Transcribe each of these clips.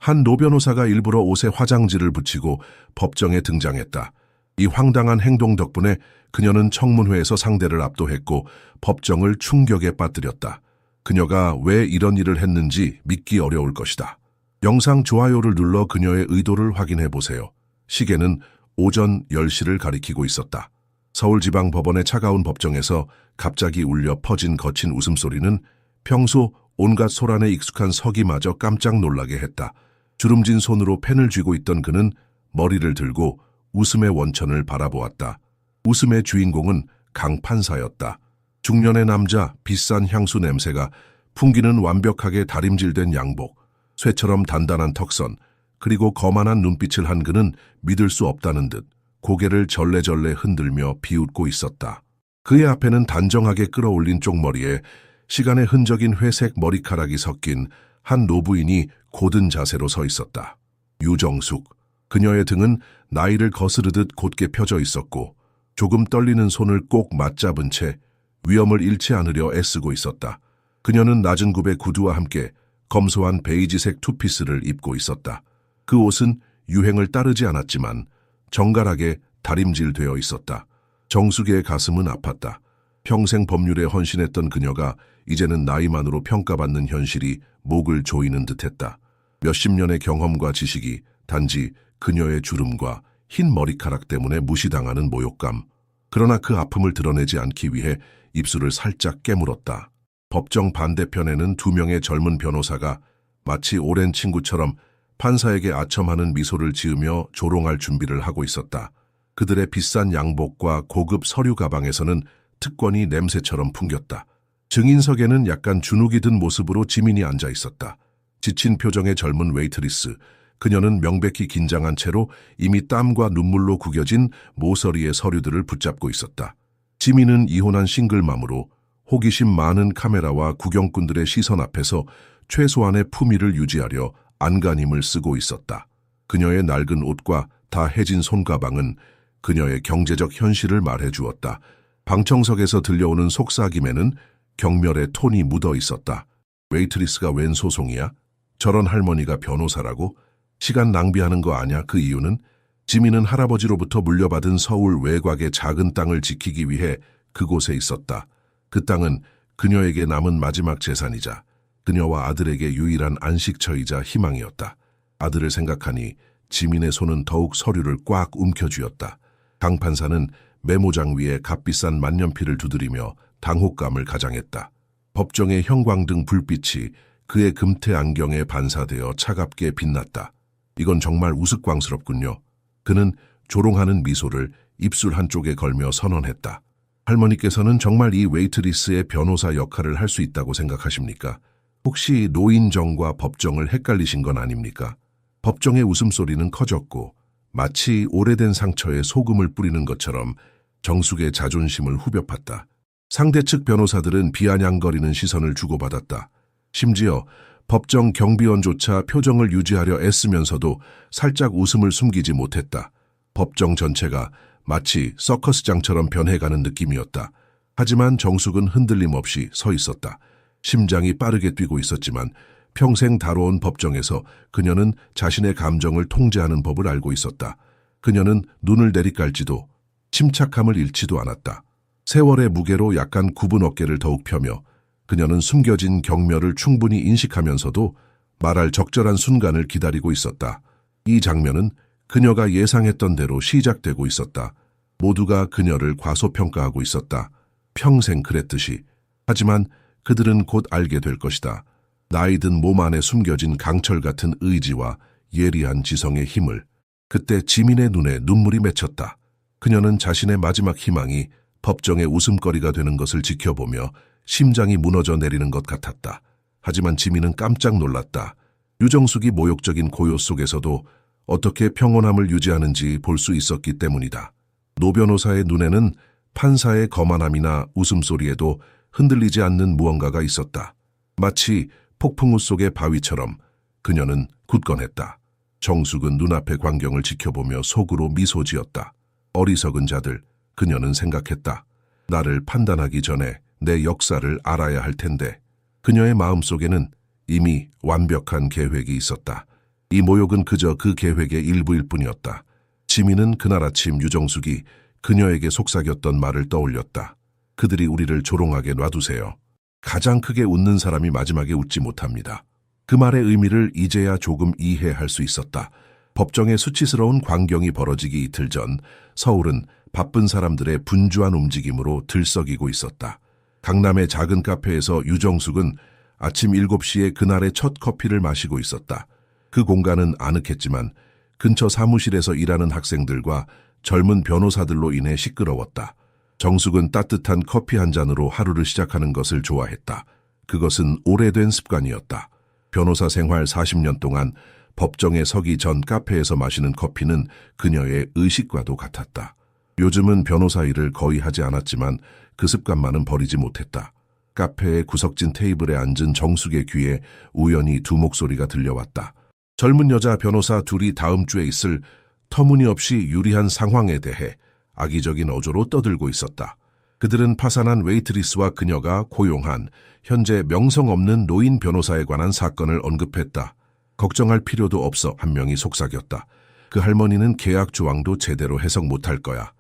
한 노 변호사가 일부러 옷에 화장지를 붙이고 법정에 등장했다. 이 황당한 행동 덕분에 그녀는 청문회에서 상대를 압도했고 법정을 충격에 빠뜨렸다. 그녀가 왜 이런 일을 했는지 믿기 어려울 것이다. 영상 좋아요를 눌러 그녀의 의도를 확인해 보세요. 시계는 오전 10시를 가리키고 있었다. 서울지방법원의 차가운 법정에서 갑자기 울려 퍼진 거친 웃음소리는 평소 온갖 소란에 익숙한 서기마저 깜짝 놀라게 했다. 주름진 손으로 펜을 쥐고 있던 그는 머리를 들고 웃음의 원천을 바라보았다. 웃음의 주인공은 강 판사였다. 중년의 남자, 비싼 향수 냄새가 풍기는 완벽하게 다림질된 양복, 쇠처럼 단단한 턱선, 그리고 거만한 눈빛을 한 그는 믿을 수 없다는 듯 고개를 절레절레 흔들며 비웃고 있었다. 그의 앞에는 단정하게 끌어올린 쪽머리에 시간의 흔적인 회색 머리카락이 섞인 한 노부인이 고든 자세로 서 있었다. 유정숙. 그녀의 등은 나이를 거스르듯 곧게 펴져 있었고 조금 떨리는 손을 꼭 맞잡은 채 위험을 잃지 않으려 애쓰고 있었다. 그녀는 낮은 굽의 구두와 함께 검소한 베이지색 투피스를 입고 있었다. 그 옷은 유행을 따르지 않았지만 정갈하게 다림질되어 있었다. 정숙의 가슴은 아팠다. 평생 법률에 헌신했던 그녀가 이제는 나이만으로 평가받는 현실이 목을 조이는 듯했다. 몇십 년의 경험과 지식이 단지 그녀의 주름과 흰 머리카락 때문에 무시당하는 모욕감. 그러나 그 아픔을 드러내지 않기 위해 입술을 살짝 깨물었다. 법정 반대편에는 두 명의 젊은 변호사가 마치 오랜 친구처럼 판사에게 아첨하는 미소를 지으며 조롱할 준비를 하고 있었다. 그들의 비싼 양복과 고급 서류 가방에서는 특권이 냄새처럼 풍겼다. 증인석에는 약간 주눅이 든 모습으로 지민이 앉아 있었다. 지친 표정의 젊은 웨이트리스. 그녀는 명백히 긴장한 채로 이미 땀과 눈물로 구겨진 모서리의 서류들을 붙잡고 있었다. 지민은 이혼한 싱글맘으로 호기심 많은 카메라와 구경꾼들의 시선 앞에서 최소한의 품위를 유지하려 안간힘을 쓰고 있었다. 그녀의 낡은 옷과 다 해진 손가방은 그녀의 경제적 현실을 말해주었다. 방청석에서 들려오는 속삭임에는 경멸의 톤이 묻어 있었다. 웨이트리스가 웬 소송이야? 저런 할머니가 변호사라고? 시간 낭비하는 거 아냐? 그 이유는? 지민은 할아버지로부터 물려받은 서울 외곽의 작은 땅을 지키기 위해 그곳에 있었다. 그 땅은 그녀에게 남은 마지막 재산이자 그녀와 아들에게 유일한 안식처이자 희망이었다. 아들을 생각하니 지민의 손은 더욱 서류를 꽉 움켜쥐었다. 강 판사는 메모장 위에 값비싼 만년필을 두드리며 당혹감을 가장했다. 법정의 형광등 불빛이 그의 금태 안경에 반사되어 차갑게 빛났다. 이건 정말 우스꽝스럽군요. 그는 조롱하는 미소를 입술 한쪽에 걸며 선언했다. 할머니께서는 정말 이 웨이트리스의 변호사 역할을 할 수 있다고 생각하십니까? 혹시 노인정과 법정을 헷갈리신 건 아닙니까? 법정의 웃음소리는 커졌고 마치 오래된 상처에 소금을 뿌리는 것처럼 정숙의 자존심을 후벼 팠다. 상대 측 변호사들은 비아냥거리는 시선을 주고받았다. 심지어 법정 경비원조차 표정을 유지하려 애쓰면서도 살짝 웃음을 숨기지 못했다. 법정 전체가 마치 서커스장처럼 변해가는 느낌이었다. 하지만 정숙은 흔들림 없이 서 있었다. 심장이 빠르게 뛰고 있었지만 평생 다뤄온 법정에서 그녀는 자신의 감정을 통제하는 법을 알고 있었다. 그녀는 눈을 내리깔지도 침착함을 잃지도 않았다. 세월의 무게로 약간 굽은 어깨를 더욱 펴며 그녀는 숨겨진 경멸을 충분히 인식하면서도 말할 적절한 순간을 기다리고 있었다. 이 장면은 그녀가 예상했던 대로 시작되고 있었다. 모두가 그녀를 과소평가하고 있었다. 평생 그랬듯이. 하지만 그들은 곧 알게 될 것이다. 나이든 몸 안에 숨겨진 강철 같은 의지와 예리한 지성의 힘을. 그때 지민의 눈에 눈물이 맺혔다. 그녀는 자신의 마지막 희망이 법정의 웃음거리가 되는 것을 지켜보며 심장이 무너져 내리는 것 같았다. 하지만 지민은 깜짝 놀랐다. 유정숙이 모욕적인 고요 속에서도 어떻게 평온함을 유지하는지 볼 수 있었기 때문이다. 노 변호사의 눈에는 판사의 거만함이나 웃음소리에도 흔들리지 않는 무언가가 있었다. 마치 폭풍우 속의 바위처럼 그녀는 굳건했다. 정숙은 눈앞의 광경을 지켜보며 속으로 미소 지었다. 어리석은 자들, 그녀는 생각했다. 나를 판단하기 전에 내 역사를 알아야 할 텐데. 그녀의 마음속에는 이미 완벽한 계획이 있었다. 이 모욕은 그저 그 계획의 일부일 뿐이었다. 지민은 그날 아침 유정숙이 그녀에게 속삭였던 말을 떠올렸다. 그들이 우리를 조롱하게 놔두세요. 가장 크게 웃는 사람이 마지막에 웃지 못합니다. 그 말의 의미를 이제야 조금 이해할 수 있었다. 법정에 수치스러운 광경이 벌어지기 이틀 전 서울은 바쁜 사람들의 분주한 움직임으로 들썩이고 있었다. 강남의 작은 카페에서 유정숙은 아침 7시에 그날의 첫 커피를 마시고 있었다. 그 공간은 아늑했지만 근처 사무실에서 일하는 학생들과 젊은 변호사들로 인해 시끄러웠다. 정숙은 따뜻한 커피 한 잔으로 하루를 시작하는 것을 좋아했다. 그것은 오래된 습관이었다. 변호사 생활 40년 동안 법정에 서기 전 카페에서 마시는 커피는 그녀의 의식과도 같았다. 요즘은 변호사 일을 거의 하지 않았지만 그 습관만은 버리지 못했다. 카페의 구석진 테이블에 앉은 정숙의 귀에 우연히 두 목소리가 들려왔다. 젊은 여자 변호사 둘이 다음 주에 있을 터무니없이 유리한 상황에 대해 악의적인 어조로 떠들고 있었다. 그들은 파산한 웨이트리스와 그녀가 고용한 현재 명성 없는 노인 변호사에 관한 사건을 언급했다. 걱정할 필요도 없어 한 명이 속삭였다. 그 할머니는 계약 조항도 제대로 해석 못할 거야.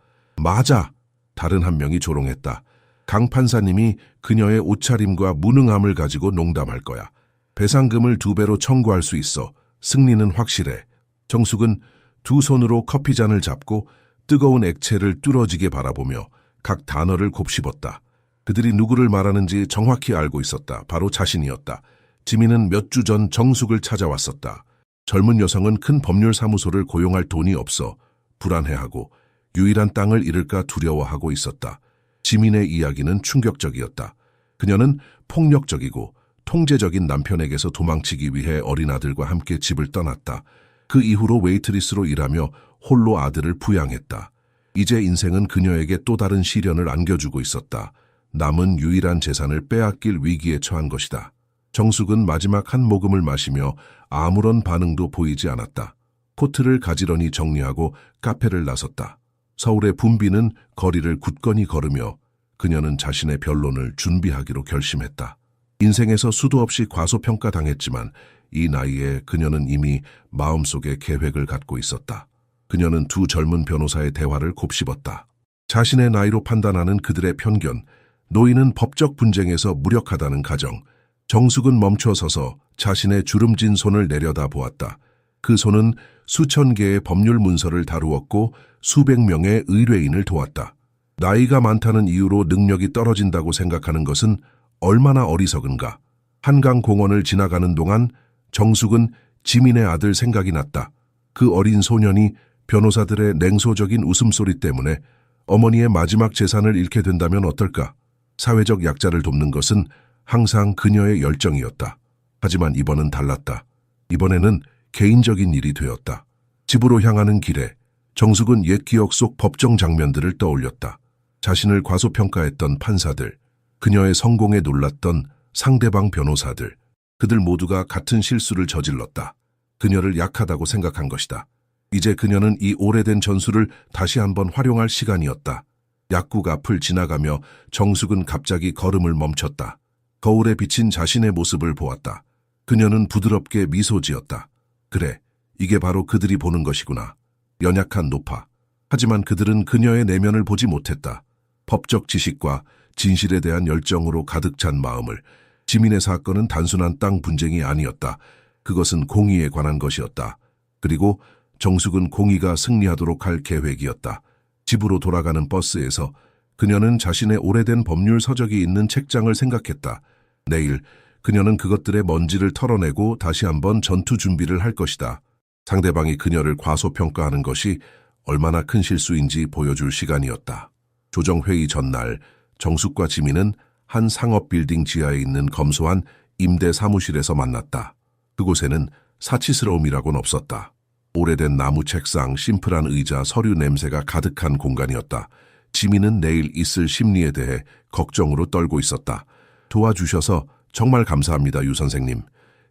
맞아! 다른 한 명이 조롱했다. 강 판사님이 그녀의 옷차림과 무능함을 가지고 농담할 거야. 배상금을 2배로 청구할 수 있어. 승리는 확실해. 정숙은 두 손으로 커피잔을 잡고 뜨거운 액체를 뚫어지게 바라보며 각 단어를 곱씹었다. 그들이 누구를 말하는지 정확히 알고 있었다. 바로 자신이었다. 지민은 몇 주 전 정숙을 찾아왔었다. 젊은 여성은 큰 법률사무소를 고용할 돈이 없어 불안해하고 유일한 땅을 잃을까 두려워하고 있었다. 지민의 이야기는 충격적이었다. 그녀는 폭력적이고 통제적인 남편에게서 도망치기 위해 어린 아들과 함께 집을 떠났다. 그 이후로 웨이트리스로 일하며 홀로 아들을 부양했다. 이제 인생은 그녀에게 또 다른 시련을 안겨주고 있었다. 남은 유일한 재산을 빼앗길 위기에 처한 것이다. 정숙은 마지막 한 모금을 마시며 아무런 반응도 보이지 않았다. 코트를 가지런히 정리하고 카페를 나섰다. 서울의 붐비는 거리를 굳건히 걸으며 그녀는 자신의 변론을 준비하기로 결심했다. 인생에서 수도 없이 과소평가당했지만 이 나이에 그녀는 이미 마음속에 계획을 갖고 있었다. 그녀는 두 젊은 변호사의 대화를 곱씹었다. 자신의 나이로 판단하는 그들의 편견, 노인은 법적 분쟁에서 무력하다는 가정, 정숙은 멈춰서서 자신의 주름진 손을 내려다 보았다. 그 손은 수천 개의 법률 문서를 다루었고 수백 명의 의뢰인을 도왔다. 나이가 많다는 이유로 능력이 떨어진다고 생각하는 것은 얼마나 어리석은가. 한강공원을 지나가는 동안 정숙은 지민의 아들 생각이 났다. 그 어린 소년이 변호사들의 냉소적인 웃음소리 때문에 어머니의 마지막 재산을 잃게 된다면 어떨까? 사회적 약자를 돕는 것은 항상 그녀의 열정이었다. 하지만 이번은 달랐다. 이번에는 개인적인 일이 되었다. 집으로 향하는 길에 정숙은 옛 기억 속 법정 장면들을 떠올렸다. 자신을 과소평가했던 판사들, 그녀의 성공에 놀랐던 상대방 변호사들, 그들 모두가 같은 실수를 저질렀다. 그녀를 약하다고 생각한 것이다. 이제 그녀는 이 오래된 전술을 다시 한번 활용할 시간이었다. 약국 앞을 지나가며 정숙은 갑자기 걸음을 멈췄다. 거울에 비친 자신의 모습을 보았다. 그녀는 부드럽게 미소 지었다. 그래, 이게 바로 그들이 보는 것이구나. 연약한 노파. 하지만 그들은 그녀의 내면을 보지 못했다. 법적 지식과 진실에 대한 열정으로 가득 찬 마음을. 지민의 사건은 단순한 땅 분쟁이 아니었다. 그것은 공의에 관한 것이었다. 그리고 정숙은 공의가 승리하도록 할 계획이었다. 집으로 돌아가는 버스에서 그녀는 자신의 오래된 법률 서적이 있는 책장을 생각했다. 내일 그녀는 그것들의 먼지를 털어내고 다시 한번 전투 준비를 할 것이다. 상대방이 그녀를 과소평가하는 것이 얼마나 큰 실수인지 보여줄 시간이었다. 조정회의 전날 정숙과 지민은 한 상업 빌딩 지하에 있는 검소한 임대 사무실에서 만났다. 그곳에는 사치스러움이라고는 없었다. 오래된 나무 책상, 심플한 의자, 서류 냄새가 가득한 공간이었다. 지민은 내일 있을 심리에 대해 걱정으로 떨고 있었다. 도와주셔서 정말 감사합니다, 유 선생님.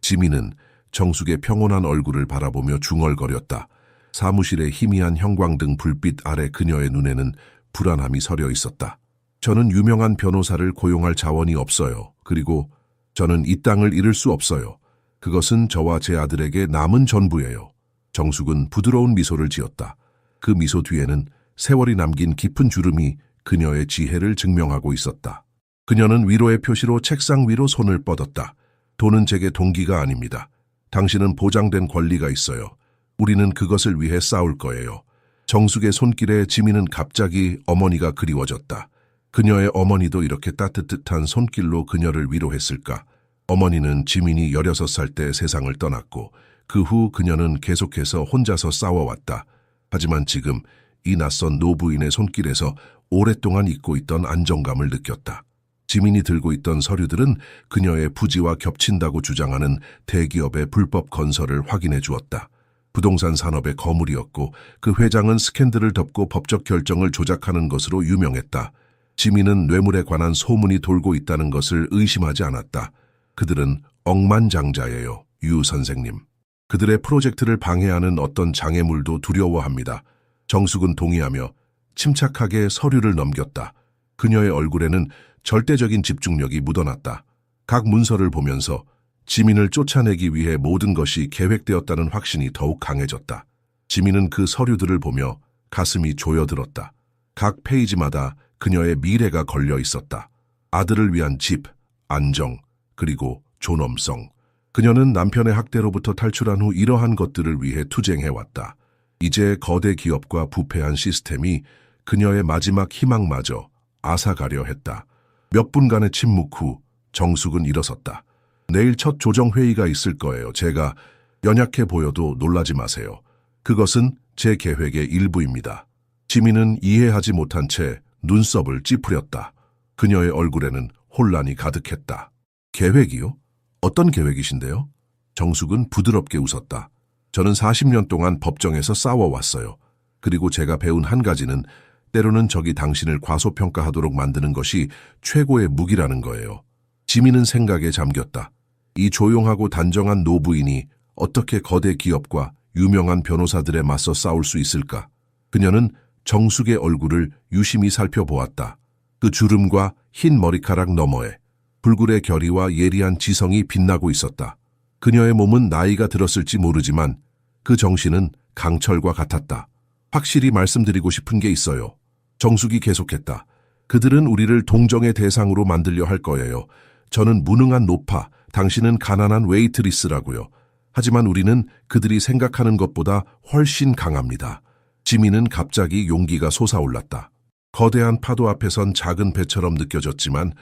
지민은 정숙의 평온한 얼굴을 바라보며 중얼거렸다. 사무실의 희미한 형광등 불빛 아래 그녀의 눈에는 불안함이 서려 있었다. 저는 유명한 변호사를 고용할 자원이 없어요. 그리고 저는 이 땅을 잃을 수 없어요. 그것은 저와 제 아들에게 남은 전부예요. 정숙은 부드러운 미소를 지었다. 그 미소 뒤에는 세월이 남긴 깊은 주름이 그녀의 지혜를 증명하고 있었다. 그녀는 위로의 표시로 책상 위로 손을 뻗었다. 돈은 제게 동기가 아닙니다. 당신은 보장된 권리가 있어요. 우리는 그것을 위해 싸울 거예요. 정숙의 손길에 지민은 갑자기 어머니가 그리워졌다. 그녀의 어머니도 이렇게 따뜻한 손길로 그녀를 위로했을까? 어머니는 지민이 16살 때 세상을 떠났고 그 후 그녀는 계속해서 혼자서 싸워왔다. 하지만 지금 이 낯선 노부인의 손길에서 오랫동안 잊고 있던 안정감을 느꼈다. 지민이 들고 있던 서류들은 그녀의 부지와 겹친다고 주장하는 대기업의 불법 건설을 확인해 주었다. 부동산 산업의 거물이었고 그 회장은 스캔들을 덮고 법적 결정을 조작하는 것으로 유명했다. 지민은 뇌물에 관한 소문이 돌고 있다는 것을 의심하지 않았다. 그들은 억만장자예요, 유 선생님. 그들의 프로젝트를 방해하는 어떤 장애물도 두려워합니다. 정숙은 동의하며 침착하게 서류를 넘겼다. 그녀의 얼굴에는 절대적인 집중력이 묻어났다. 각 문서를 보면서 지민을 쫓아내기 위해 모든 것이 계획되었다는 확신이 더욱 강해졌다. 지민은 그 서류들을 보며 가슴이 조여들었다. 각 페이지마다 그녀의 미래가 걸려 있었다. 아들을 위한 집, 안정, 그리고 존엄성. 그녀는 남편의 학대로부터 탈출한 후 이러한 것들을 위해 투쟁해왔다. 이제 거대 기업과 부패한 시스템이 그녀의 마지막 희망마저 앗아가려 했다. 몇 분간의 침묵 후 정숙은 일어섰다. 내일 첫 조정회의가 있을 거예요. 제가 연약해 보여도 놀라지 마세요. 그것은 제 계획의 일부입니다. 지민은 이해하지 못한 채 눈썹을 찌푸렸다. 그녀의 얼굴에는 혼란이 가득했다. 계획이요? 어떤 계획이신데요? 정숙은 부드럽게 웃었다. 저는 40년 동안 법정에서 싸워왔어요. 그리고 제가 배운 한 가지는 때로는 적이 당신을 과소평가하도록 만드는 것이 최고의 무기라는 거예요. 지민은 생각에 잠겼다. 이 조용하고 단정한 노부인이 어떻게 거대 기업과 유명한 변호사들에 맞서 싸울 수 있을까? 그녀는 정숙의 얼굴을 유심히 살펴보았다. 그 주름과 흰 머리카락 너머에 불굴의 결의와 예리한 지성이 빛나고 있었다. 그녀의 몸은 나이가 들었을지 모르지만 그 정신은 강철과 같았다. 확실히 말씀드리고 싶은 게 있어요. 정숙이 계속했다. 그들은 우리를 동정의 대상으로 만들려 할 거예요. 저는 무능한 노파, 당신은 가난한 웨이트리스라고요. 하지만 우리는 그들이 생각하는 것보다 훨씬 강합니다. 지민은 갑자기 용기가 솟아올랐다. 거대한 파도 앞에선 작은 배처럼 느껴졌지만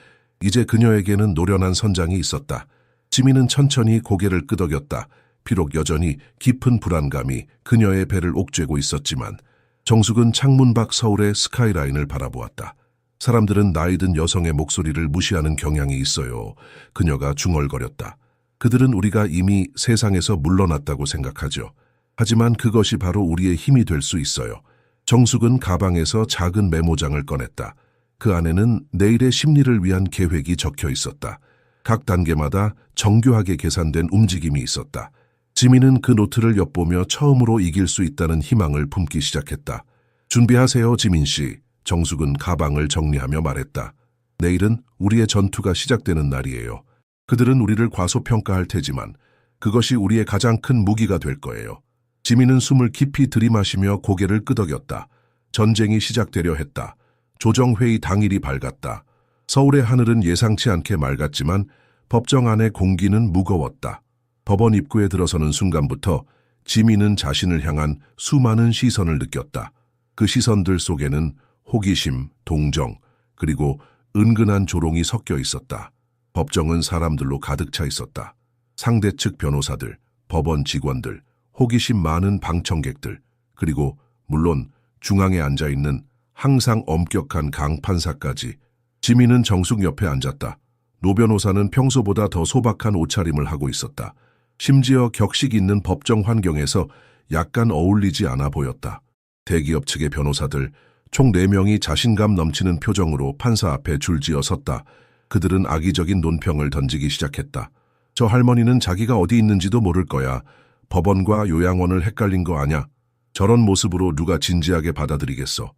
이제 그녀에게는 노련한 선장이 있었다. 지민은 천천히 고개를 끄덕였다. 비록 여전히 깊은 불안감이 그녀의 배를 옥죄고 있었지만 정숙은 창문 밖 서울의 스카이라인을 바라보았다. 사람들은 나이든 여성의 목소리를 무시하는 경향이 있어요. 그녀가 중얼거렸다. 그들은 우리가 이미 세상에서 물러났다고 생각하죠. 하지만 그것이 바로 우리의 힘이 될 수 있어요. 정숙은 가방에서 작은 메모장을 꺼냈다. 그 안에는 내일의 심리를 위한 계획이 적혀 있었다. 각 단계마다 정교하게 계산된 움직임이 있었다. 지민은 그 노트를 엿보며 처음으로 이길 수 있다는 희망을 품기 시작했다. 준비하세요, 지민 씨. 정숙은 가방을 정리하며 말했다. 내일은 우리의 전투가 시작되는 날이에요. 그들은 우리를 과소평가할 테지만 그것이 우리의 가장 큰 무기가 될 거예요. 지민은 숨을 깊이 들이마시며 고개를 끄덕였다. 전쟁이 시작되려 했다. 조정회의 당일이 밝았다. 서울의 하늘은 예상치 않게 맑았지만 법정 안의 공기는 무거웠다. 법원 입구에 들어서는 순간부터 지민은 자신을 향한 수많은 시선을 느꼈다. 그 시선들 속에는 호기심, 동정, 그리고 은근한 조롱이 섞여 있었다. 법정은 사람들로 가득 차 있었다. 상대 측 변호사들, 법원 직원들, 호기심 많은 방청객들, 그리고 물론 중앙에 앉아있는 항상 엄격한 강 판사까지. 지민은 정숙 옆에 앉았다. 노 변호사는 평소보다 더 소박한 옷차림을 하고 있었다. 심지어 격식 있는 법정 환경에서 약간 어울리지 않아 보였다. 대기업 측의 변호사들, 총 4명이 자신감 넘치는 표정으로 판사 앞에 줄지어 섰다. 그들은 악의적인 논평을 던지기 시작했다. 저 할머니는 자기가 어디 있는지도 모를 거야. 법원과 요양원을 헷갈린 거 아냐? 저런 모습으로 누가 진지하게 받아들이겠어?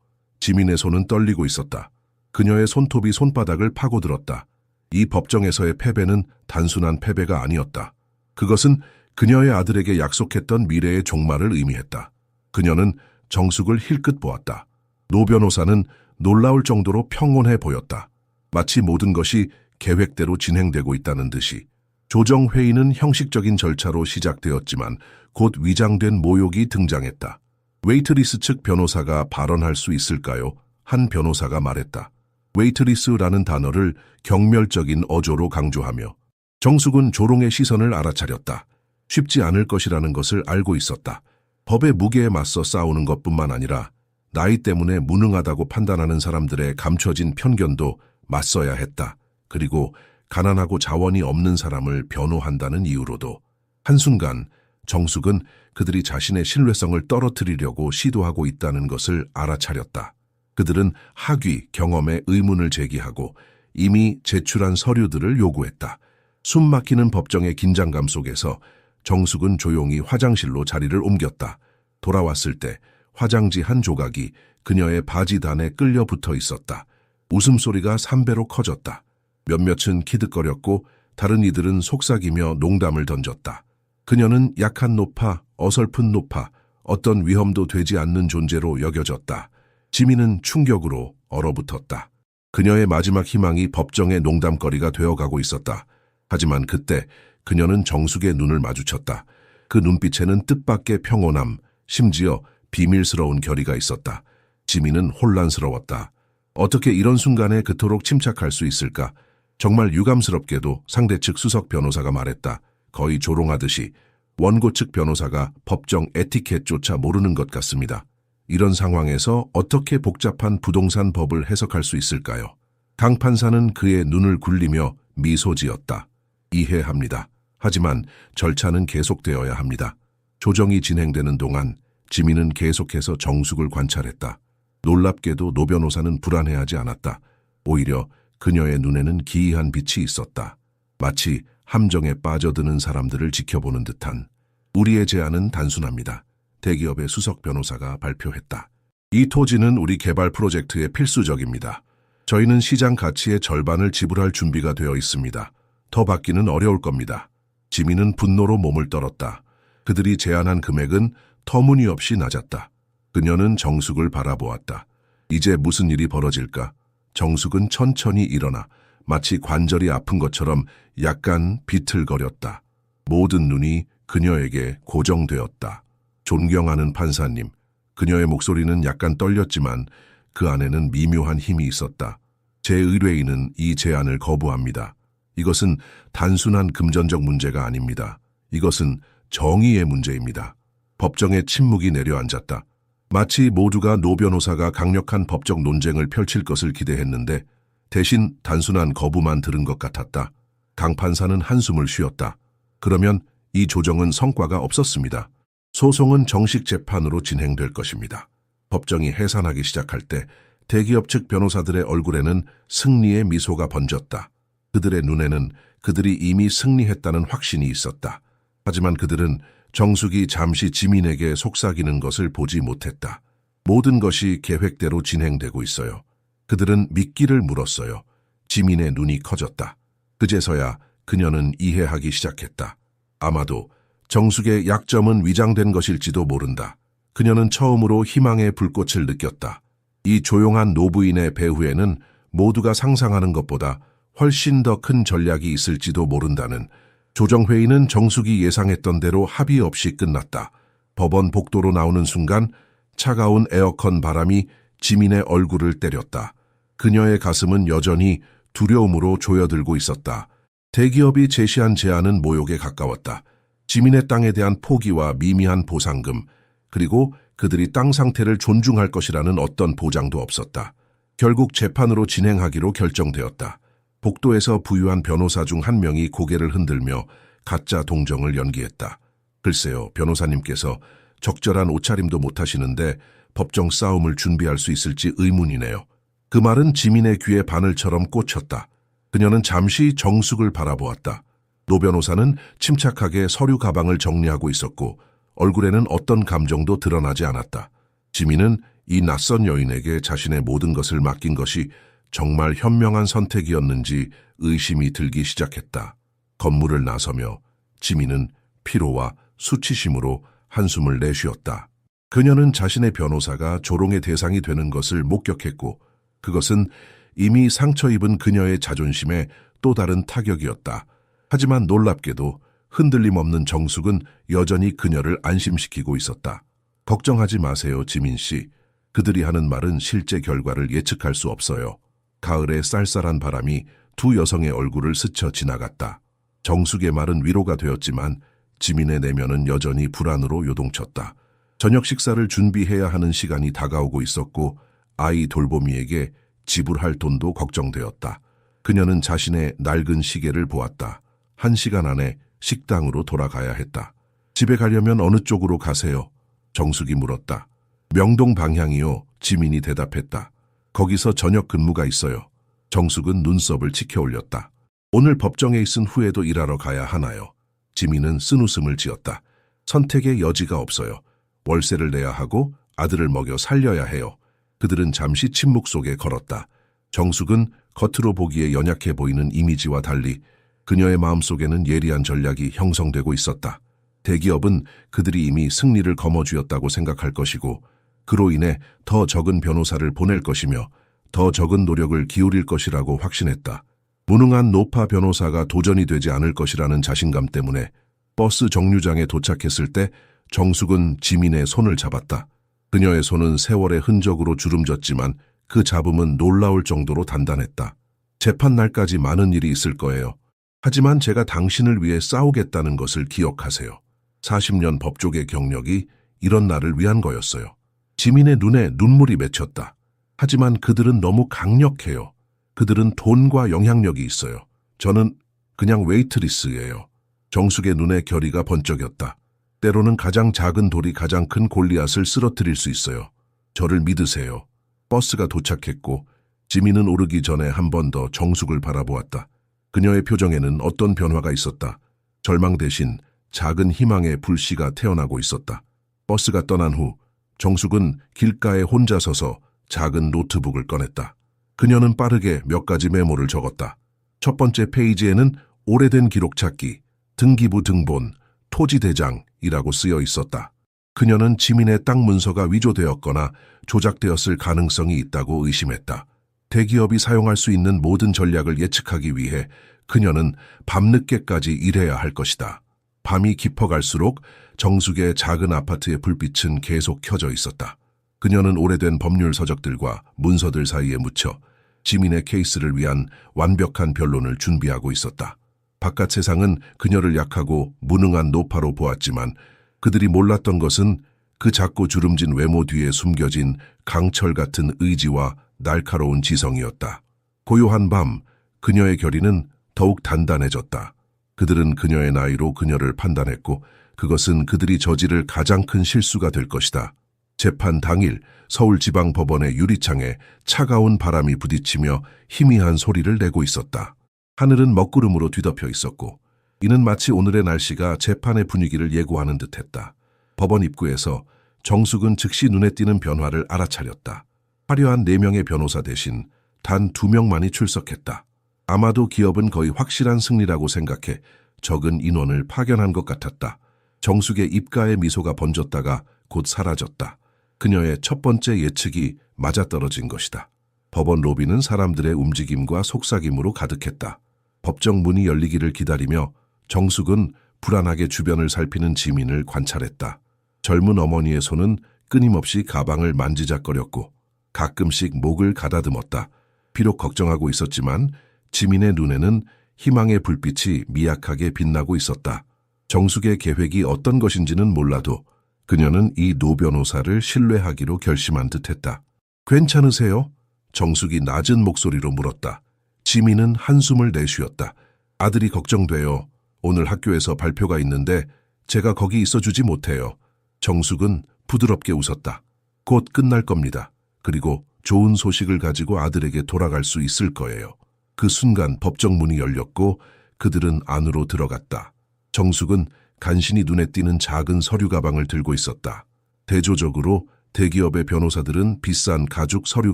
지민의 손은 떨리고 있었다. 그녀의 손톱이 손바닥을 파고들었다. 이 법정에서의 패배는 단순한 패배가 아니었다. 그것은 그녀의 아들에게 약속했던 미래의 종말을 의미했다. 그녀는 정숙을 힐끗 보았다. 노 변호사는 놀라울 정도로 평온해 보였다. 마치 모든 것이 계획대로 진행되고 있다는 듯이. 조정회의는 형식적인 절차로 시작되었지만 곧 위장된 모욕이 등장했다. 웨이트리스 측 변호사가 발언할 수 있을까요? 한 변호사가 말했다. 웨이트리스라는 단어를 경멸적인 어조로 강조하며 정숙은 조롱의 시선을 알아차렸다. 쉽지 않을 것이라는 것을 알고 있었다. 법의 무게에 맞서 싸우는 것뿐만 아니라 나이 때문에 무능하다고 판단하는 사람들의 감춰진 편견도 맞서야 했다. 그리고 가난하고 자원이 없는 사람을 변호한다는 이유로도. 한순간 정숙은 그들이 자신의 신뢰성을 떨어뜨리려고 시도하고 있다는 것을 알아차렸다. 그들은 학위, 경험에 의문을 제기하고 이미 제출한 서류들을 요구했다. 숨막히는 법정의 긴장감 속에서 정숙은 조용히 화장실로 자리를 옮겼다. 돌아왔을 때 화장지 한 조각이 그녀의 바지단에 끌려 붙어 있었다. 웃음소리가 3배로 커졌다. 몇몇은 키득거렸고 다른 이들은 속삭이며 농담을 던졌다. 그녀는 약한 노파, 어설픈 노파, 어떤 위험도 되지 않는 존재로 여겨졌다. 지민은 충격으로 얼어붙었다. 그녀의 마지막 희망이 법정의 농담거리가 되어가고 있었다. 하지만 그때 그녀는 정숙의 눈을 마주쳤다. 그 눈빛에는 뜻밖의 평온함, 심지어 비밀스러운 결의가 있었다. 지민은 혼란스러웠다. 어떻게 이런 순간에 그토록 침착할 수 있을까? 정말 유감스럽게도 상대 측 수석 변호사가 말했다. 거의 조롱하듯이 원고 측 변호사가 법정 에티켓조차 모르는 것 같습니다. 이런 상황에서 어떻게 복잡한 부동산 법을 해석할 수 있을까요? 강 판사는 그의 눈을 굴리며 미소 지었다. 이해합니다. 하지만 절차는 계속되어야 합니다. 조정이 진행되는 동안 지민은 계속해서 정숙을 관찰했다. 놀랍게도 노 변호사는 불안해하지 않았다. 오히려 그녀의 눈에는 기이한 빛이 있었다. 마치 함정에 빠져드는 사람들을 지켜보는 듯한. 우리의 제안은 단순합니다. 대기업의 수석 변호사가 발표했다. 이 토지는 우리 개발 프로젝트에 필수적입니다. 저희는 시장 가치의 절반을 지불할 준비가 되어 있습니다. 더 받기는 어려울 겁니다. 지민은 분노로 몸을 떨었다. 그들이 제안한 금액은 터무니없이 낮았다. 그녀는 정숙을 바라보았다. 이제 무슨 일이 벌어질까? 정숙은 천천히 일어나 마치 관절이 아픈 것처럼 약간 비틀거렸다. 모든 눈이 그녀에게 고정되었다. 존경하는 판사님. 그녀의 목소리는 약간 떨렸지만 그 안에는 미묘한 힘이 있었다. 제 의뢰인은 이 제안을 거부합니다. 이것은 단순한 금전적 문제가 아닙니다. 이것은 정의의 문제입니다. 법정에 침묵이 내려앉았다. 마치 모두가 노 변호사가 강력한 법적 논쟁을 펼칠 것을 기대했는데 대신 단순한 거부만 들은 것 같았다. 강 판사는 한숨을 쉬었다. 그러면 이 조정은 성과가 없었습니다. 소송은 정식 재판으로 진행될 것입니다. 법정이 해산하기 시작할 때 대기업 측 변호사들의 얼굴에는 승리의 미소가 번졌다. 그들의 눈에는 그들이 이미 승리했다는 확신이 있었다. 하지만 그들은 정숙이 잠시 지민에게 속삭이는 것을 보지 못했다. 모든 것이 계획대로 진행되고 있어요. 그들은 미끼를 물었어요. 지민의 눈이 커졌다. 그제서야 그녀는 이해하기 시작했다. 아마도 정숙의 약점은 위장된 것일지도 모른다. 그녀는 처음으로 희망의 불꽃을 느꼈다. 이 조용한 노부인의 배후에는 모두가 상상하는 것보다 훨씬 더 큰 전략이 있을지도 모른다는. 조정회의는 정숙이 예상했던 대로 합의 없이 끝났다. 법원 복도로 나오는 순간 차가운 에어컨 바람이 지민의 얼굴을 때렸다. 그녀의 가슴은 여전히 두려움으로 조여들고 있었다. 대기업이 제시한 제안은 모욕에 가까웠다. 지민의 땅에 대한 포기와 미미한 보상금, 그리고 그들이 땅 상태를 존중할 것이라는 어떤 보장도 없었다. 결국 재판으로 진행하기로 결정되었다. 복도에서 부유한 변호사 중 한 명이 고개를 흔들며 가짜 동정을 연기했다. 글쎄요, 변호사님께서 적절한 옷차림도 못하시는데 법정 싸움을 준비할 수 있을지 의문이네요. 그 말은 지민의 귀에 바늘처럼 꽂혔다. 그녀는 잠시 정숙을 바라보았다. 노 변호사는 침착하게 서류 가방을 정리하고 있었고 얼굴에는 어떤 감정도 드러나지 않았다. 지민은 이 낯선 여인에게 자신의 모든 것을 맡긴 것이 정말 현명한 선택이었는지 의심이 들기 시작했다. 건물을 나서며 지민은 피로와 수치심으로 한숨을 내쉬었다. 그녀는 자신의 변호사가 조롱의 대상이 되는 것을 목격했고 그것은 이미 상처 입은 그녀의 자존심에 또 다른 타격이었다. 하지만 놀랍게도 흔들림 없는 정숙은 여전히 그녀를 안심시키고 있었다. 걱정하지 마세요, 지민 씨. 그들이 하는 말은 실제 결과를 예측할 수 없어요. 가을의 쌀쌀한 바람이 두 여성의 얼굴을 스쳐 지나갔다. 정숙의 말은 위로가 되었지만 지민의 내면은 여전히 불안으로 요동쳤다. 저녁 식사를 준비해야 하는 시간이 다가오고 있었고 아이 돌보미에게 지불할 돈도 걱정되었다. 그녀는 자신의 낡은 시계를 보았다. 1시간 안에 식당으로 돌아가야 했다. 집에 가려면 어느 쪽으로 가세요? 정숙이 물었다. 명동 방향이요. 지민이 대답했다. 거기서 저녁 근무가 있어요. 정숙은 눈썹을 치켜 올렸다. 오늘 법정에 있은 후에도 일하러 가야 하나요? 지민은 쓴웃음을 지었다. 선택의 여지가 없어요. 월세를 내야 하고 아들을 먹여 살려야 해요. 그들은 잠시 침묵 속에 걸었다. 정숙은 겉으로 보기에 연약해 보이는 이미지와 달리 그녀의 마음속에는 예리한 전략이 형성되고 있었다. 대기업은 그들이 이미 승리를 거머쥐었다고 생각할 것이고 그로 인해 더 적은 변호사를 보낼 것이며 더 적은 노력을 기울일 것이라고 확신했다. 무능한 노파 변호사가 도전이 되지 않을 것이라는 자신감 때문에 버스 정류장에 도착했을 때 정숙은 지민의 손을 잡았다. 그녀의 손은 세월의 흔적으로 주름졌지만 그 잡음은 놀라울 정도로 단단했다. 재판 날까지 많은 일이 있을 거예요. 하지만 제가 당신을 위해 싸우겠다는 것을 기억하세요. 40년 법조계 경력이 이런 날을 위한 거였어요. 지민의 눈에 눈물이 맺혔다. 하지만 그들은 너무 강력해요. 그들은 돈과 영향력이 있어요. 저는 그냥 웨이트리스예요. 정숙의 눈에 결의가 번쩍였다. 때로는 가장 작은 돌이 가장 큰 골리앗을 쓰러뜨릴 수 있어요. 저를 믿으세요. 버스가 도착했고 지민은 오르기 전에 한 번 더 정숙을 바라보았다. 그녀의 표정에는 어떤 변화가 있었다. 절망 대신 작은 희망의 불씨가 태어나고 있었다. 버스가 떠난 후 정숙은 길가에 혼자 서서 작은 노트북을 꺼냈다. 그녀는 빠르게 몇 가지 메모를 적었다. 첫 번째 페이지에는 오래된 기록 찾기, 등기부 등본, 토지 대장이라고 쓰여 있었다. 그녀는 지민의 땅 문서가 위조되었거나 조작되었을 가능성이 있다고 의심했다. 대기업이 사용할 수 있는 모든 전략을 예측하기 위해 그녀는 밤늦게까지 일해야 할 것이다. 밤이 깊어갈수록 정숙의 작은 아파트의 불빛은 계속 켜져 있었다. 그녀는 오래된 법률 서적들과 문서들 사이에 묻혀 지민의 케이스를 위한 완벽한 변론을 준비하고 있었다. 바깥 세상은 그녀를 약하고 무능한 노파로 보았지만 그들이 몰랐던 것은 그 작고 주름진 외모 뒤에 숨겨진 강철 같은 의지와 날카로운 지성이었다. 고요한 밤, 그녀의 결의는 더욱 단단해졌다. 그들은 그녀의 나이로 그녀를 판단했고 그것은 그들이 저지를 가장 큰 실수가 될 것이다. 재판 당일 서울지방법원의 유리창에 차가운 바람이 부딪히며 희미한 소리를 내고 있었다. 하늘은 먹구름으로 뒤덮여 있었고 이는 마치 오늘의 날씨가 재판의 분위기를 예고하는 듯했다. 법원 입구에서 정숙은 즉시 눈에 띄는 변화를 알아차렸다. 화려한 4명의 변호사 대신 단 2명만이 출석했다. 아마도 기업은 거의 확실한 승리라고 생각해 적은 인원을 파견한 것 같았다. 정숙의 입가에 미소가 번졌다가 곧 사라졌다. 그녀의 첫 번째 예측이 맞아떨어진 것이다. 법원 로비는 사람들의 움직임과 속삭임으로 가득했다. 법정 문이 열리기를 기다리며 정숙은 불안하게 주변을 살피는 지민을 관찰했다. 젊은 어머니의 손은 끊임없이 가방을 만지작거렸고 가끔씩 목을 가다듬었다. 비록 걱정하고 있었지만 지민의 눈에는 희망의 불빛이 미약하게 빛나고 있었다. 정숙의 계획이 어떤 것인지는 몰라도 그녀는 이 노 변호사를 신뢰하기로 결심한 듯했다. 괜찮으세요? 정숙이 낮은 목소리로 물었다. 지민은 한숨을 내쉬었다. 아들이 걱정돼요. 오늘 학교에서 발표가 있는데 제가 거기 있어주지 못해요. 정숙은 부드럽게 웃었다. 곧 끝날 겁니다. 그리고 좋은 소식을 가지고 아들에게 돌아갈 수 있을 거예요. 그 순간 법정 문이 열렸고 그들은 안으로 들어갔다. 정숙은 간신히 눈에 띄는 작은 서류 가방을 들고 있었다. 대조적으로 대기업의 변호사들은 비싼 가죽 서류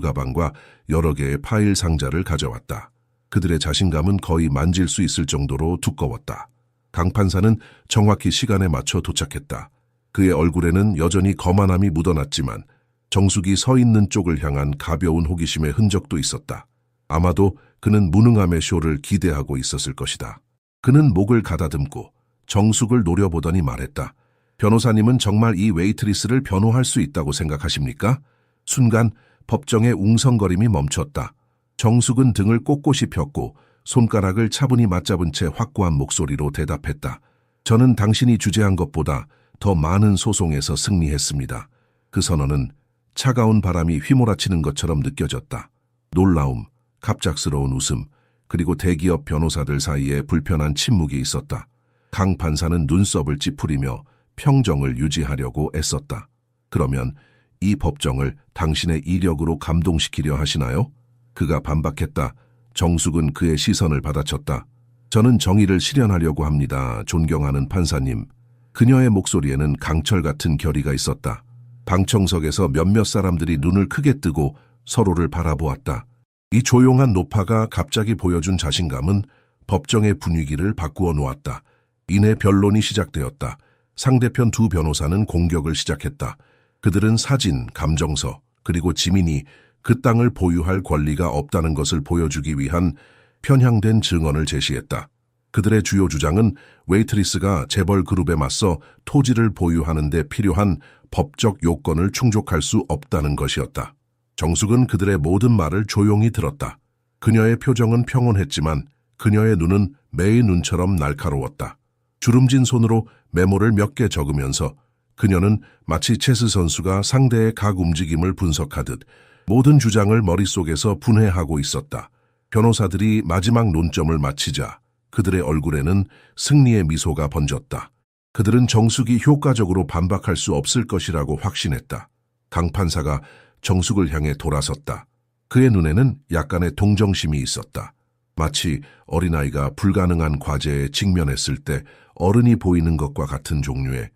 가방과 여러 개의 파일 상자를 가져왔다. 그들의 자신감은 거의 만질 수 있을 정도로 두꺼웠다. 강 판사는 정확히 시간에 맞춰 도착했다. 그의 얼굴에는 여전히 거만함이 묻어났지만 정숙이 서 있는 쪽을 향한 가벼운 호기심의 흔적도 있었다. 아마도 그는 무능함의 쇼를 기대하고 있었을 것이다. 그는 목을 가다듬고 정숙을 노려보더니 말했다. 변호사님은 정말 이 웨이트리스를 변호할 수 있다고 생각하십니까? 순간 법정의 웅성거림이 멈췄다. 정숙은 등을 꼿꼿이 폈고 손가락을 차분히 맞잡은 채 확고한 목소리로 대답했다. 저는 당신이 주재한 것보다 더 많은 소송에서 승리했습니다. 그 선언은 차가운 바람이 휘몰아치는 것처럼 느껴졌다. 놀라움, 갑작스러운 웃음, 그리고 대기업 변호사들 사이에 불편한 침묵이 있었다. 강 판사는 눈썹을 찌푸리며 평정을 유지하려고 애썼다. 그러면 이 법정을 당신의 이력으로 감동시키려 하시나요? 그가 반박했다. 정숙은 그의 시선을 받아쳤다. 저는 정의를 실현하려고 합니다. 존경하는 판사님. 그녀의 목소리에는 강철 같은 결의가 있었다. 방청석에서 몇몇 사람들이 눈을 크게 뜨고 서로를 바라보았다. 이 조용한 노파가 갑자기 보여준 자신감은 법정의 분위기를 바꾸어 놓았다. 이내 변론이 시작되었다. 상대편 두 변호사는 공격을 시작했다. 그들은 사진, 감정서, 그리고 지민이 그 땅을 보유할 권리가 없다는 것을 보여주기 위한 편향된 증언을 제시했다. 그들의 주요 주장은 웨이트리스가 재벌 그룹에 맞서 토지를 보유하는 데 필요한 법적 요건을 충족할 수 없다는 것이었다. 정숙은 그들의 모든 말을 조용히 들었다. 그녀의 표정은 평온했지만 그녀의 눈은 매의 눈처럼 날카로웠다. 주름진 손으로 메모를 몇 개 적으면서 그녀는 마치 체스 선수가 상대의 각 움직임을 분석하듯 모든 주장을 머릿속에서 분해하고 있었다. 변호사들이 마지막 논점을 마치자 그들의 얼굴에는 승리의 미소가 번졌다. 그들은 정숙이 효과적으로 반박할 수 없을 것이라고 확신했다. 강 판사가 정숙을 향해 돌아섰다. 그의 눈에는 약간의 동정심이 있었다. 마치 어린아이가 불가능한 과제에 직면했을 때 어른이 보이는 것과 같은 종류의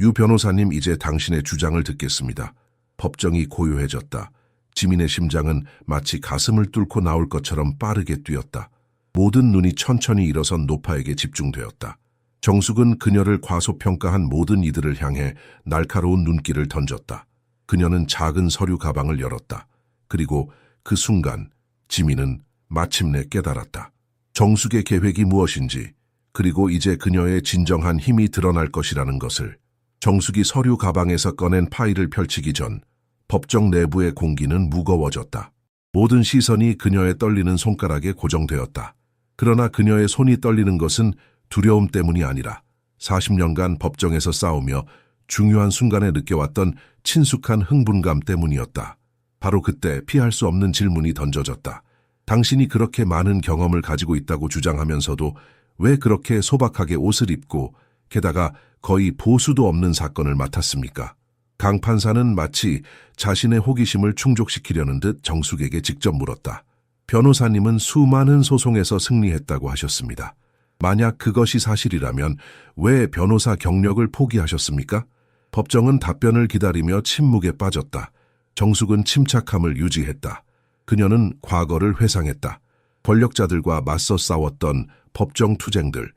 유 변호사님 이제 당신의 주장을 듣겠습니다. 법정이 고요해졌다. 지민의 심장은 마치 가슴을 뚫고 나올 것처럼 빠르게 뛰었다. 모든 눈이 천천히 일어선 노파에게 집중되었다. 정숙은 그녀를 과소평가한 모든 이들을 향해 날카로운 눈길을 던졌다. 그녀는 작은 서류 가방을 열었다. 그리고 그 순간 지민은 마침내 깨달았다. 정숙의 계획이 무엇인지, 그리고 이제 그녀의 진정한 힘이 드러날 것이라는 것을. 정숙이 서류 가방에서 꺼낸 파일을 펼치기 전 법정 내부의 공기는 무거워졌다. 모든 시선이 그녀의 떨리는 손가락에 고정되었다. 그러나 그녀의 손이 떨리는 것은 두려움 때문이 아니라 40년간 법정에서 싸우며 중요한 순간에 느껴왔던 친숙한 흥분감 때문이었다. 바로 그때 피할 수 없는 질문이 던져졌다. 당신이 그렇게 많은 경험을 가지고 있다고 주장하면서도 왜 그렇게 소박하게 옷을 입고 게다가 거의 보수도 없는 사건을 맡았습니까? 강 판사는 마치 자신의 호기심을 충족시키려는 듯 정숙에게 직접 물었다. 변호사님은 수많은 소송에서 승리했다고 하셨습니다. 만약 그것이 사실이라면 왜 변호사 경력을 포기하셨습니까? 법정은 답변을 기다리며 침묵에 빠졌다. 정숙은 침착함을 유지했다. 그녀는 과거를 회상했다. 권력자들과 맞서 싸웠던 법정 투쟁들,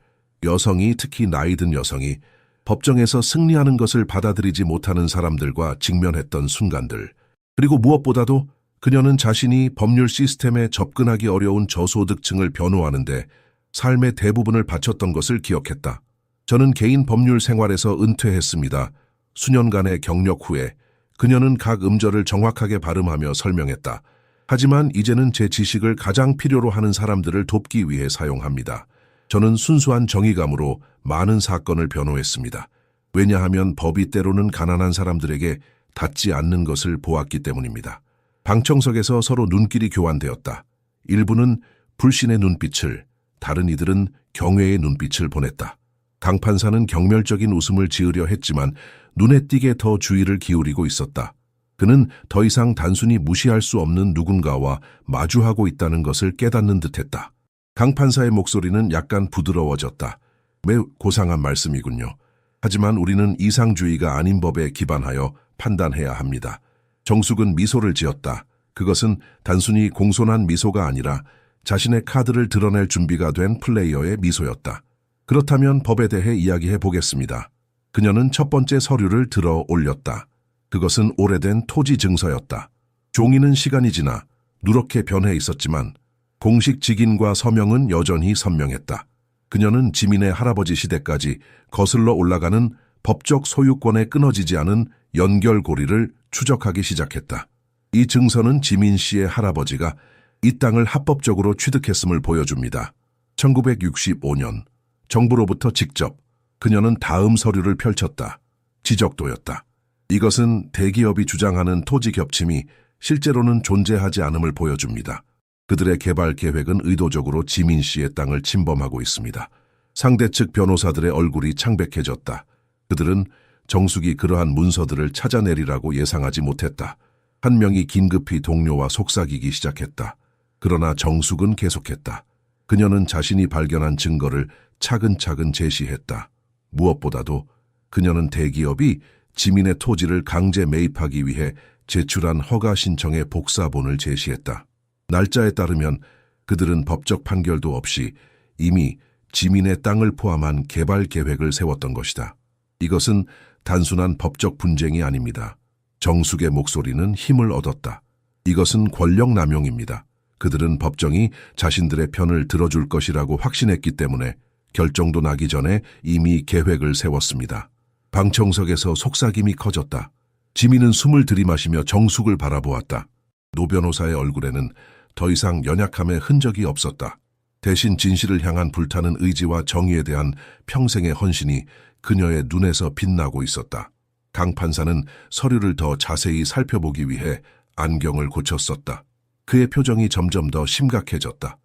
여성이, 특히 나이 든 여성이 법정에서 승리하는 것을 받아들이지 못하는 사람들과 직면했던 순간들, 그리고 무엇보다도 그녀는 자신이 법률 시스템에 접근하기 어려운 저소득층을 변호하는데 삶의 대부분을 바쳤던 것을 기억했다. 저는 개인 법률 생활에서 은퇴했습니다. 수년간의 경력 후에 그녀는 각 음절을 정확하게 발음하며 설명했다. 하지만 이제는 제 지식을 가장 필요로 하는 사람들을 돕기 위해 사용합니다. 저는 순수한 정의감으로 많은 사건을 변호했습니다. 왜냐하면 법이 때로는 가난한 사람들에게 닿지 않는 것을 보았기 때문입니다. 방청석에서 서로 눈길이 교환되었다. 일부는 불신의 눈빛을, 다른 이들은 경외의 눈빛을 보냈다. 강 판사는 경멸적인 웃음을 지으려 했지만 눈에 띄게 더 주의를 기울이고 있었다. 그는 더 이상 단순히 무시할 수 없는 누군가와 마주하고 있다는 것을 깨닫는 듯했다. 강 판사의 목소리는 약간 부드러워졌다. 매우 고상한 말씀이군요. 하지만 우리는 이상주의가 아닌 법에 기반하여 판단해야 합니다. 정숙은 미소를 지었다. 그것은 단순히 공손한 미소가 아니라 자신의 카드를 드러낼 준비가 된 플레이어의 미소였다. 그렇다면 법에 대해 이야기해 보겠습니다. 그녀는 첫 번째 서류를 들어 올렸다. 그것은 오래된 토지 증서였다. 종이는 시간이 지나 누렇게 변해 있었지만 공식 직인과 서명은 여전히 선명했다. 그녀는 지민의 할아버지 시대까지 거슬러 올라가는 법적 소유권에 끊어지지 않은 연결고리를 추적하기 시작했다. 이 증서는 지민 씨의 할아버지가 이 땅을 합법적으로 취득했음을 보여줍니다. 1965년 정부로부터 직접 그녀는 다음 서류를 펼쳤다. 지적도였다. 이것은 대기업이 주장하는 토지 겹침이 실제로는 존재하지 않음을 보여줍니다. 그들의 개발 계획은 의도적으로 지민 씨의 땅을 침범하고 있습니다. 상대 측 변호사들의 얼굴이 창백해졌다. 그들은 정숙이 그러한 문서들을 찾아내리라고 예상하지 못했다. 한 명이 긴급히 동료와 속삭이기 시작했다. 그러나 정숙은 계속했다. 그녀는 자신이 발견한 증거를 차근차근 제시했다. 무엇보다도 그녀는 대기업이 지민의 토지를 강제 매입하기 위해 제출한 허가 신청의 복사본을 제시했다. 날짜에 따르면 그들은 법적 판결도 없이 이미 지민의 땅을 포함한 개발 계획을 세웠던 것이다. 이것은 단순한 법적 분쟁이 아닙니다. 정숙의 목소리는 힘을 얻었다. 이것은 권력 남용입니다. 그들은 법정이 자신들의 편을 들어줄 것이라고 확신했기 때문에 결정도 나기 전에 이미 계획을 세웠습니다. 방청석에서 속삭임이 커졌다. 지민은 숨을 들이마시며 정숙을 바라보았다. 노 변호사의 얼굴에는 더 이상 연약함의 흔적이 없었다. 대신 진실을 향한 불타는 의지와 정의에 대한 평생의 헌신이 그녀의 눈에서 빛나고 있었다. 강 판사는 서류를 더 자세히 살펴보기 위해 안경을 고쳤었다. 그의 표정이 점점 더 심각해졌다.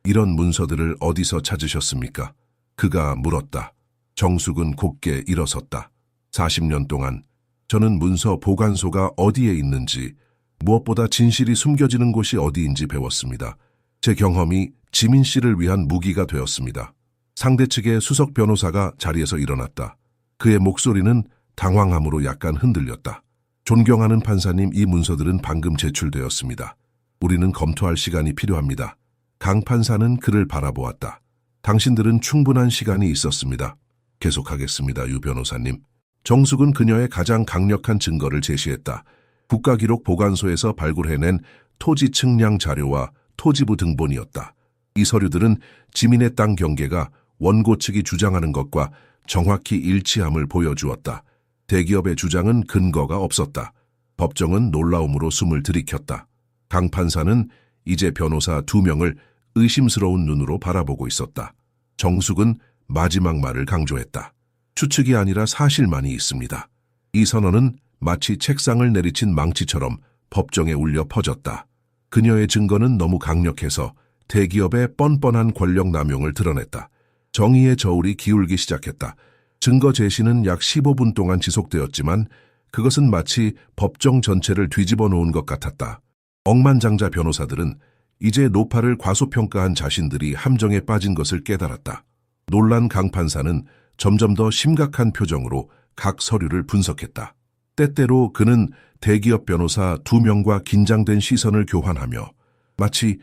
이런 문서들을 어디서 찾으셨습니까? 그가 물었다. 정숙은 곧게 일어섰다. 40년 동안 저는 문서 보관소가 어디에 있는지, 무엇보다 진실이 숨겨지는 곳이 어디인지 배웠습니다. 제 경험이 지민 씨를 위한 무기가 되었습니다. 상대 측의 수석 변호사가 자리에서 일어났다. 그의 목소리는 당황함으로 약간 흔들렸다. 존경하는 판사님, 이 문서들은 방금 제출되었습니다. 우리는 검토할 시간이 필요합니다. 강 판사는 그를 바라보았다. 당신들은 충분한 시간이 있었습니다. 계속하겠습니다, 유 변호사님. 정숙은 그녀의 가장 강력한 증거를 제시했다. 국가기록보관소에서 발굴해낸 토지 측량 자료와 토지부 등본이었다. 이 서류들은 지민의 땅 경계가 원고 측이 주장하는 것과 정확히 일치함을 보여주었다. 대기업의 주장은 근거가 없었다. 법정은 놀라움으로 숨을 들이켰다. 강 판사는 이제 변호사 2명을 의심스러운 눈으로 바라보고 있었다. 정숙은 마지막 말을 강조했다. 추측이 아니라 사실만이 있습니다. 이 선언은 마치 책상을 내리친 망치처럼 법정에 울려 퍼졌다. 그녀의 증거는 너무 강력해서 대기업의 뻔뻔한 권력 남용을 드러냈다. 정의의 저울이 기울기 시작했다. 증거 제시는 약 15분 동안 지속되었지만 그것은 마치 법정 전체를 뒤집어 놓은 것 같았다. 억만장자 변호사들은 이제 노파를 과소평가한 자신들이 함정에 빠진 것을 깨달았다. 놀란 강 판사는 점점 더 심각한 표정으로 각 서류를 분석했다. 때때로 그는 대기업 변호사 2명과 긴장된 시선을 교환하며 마치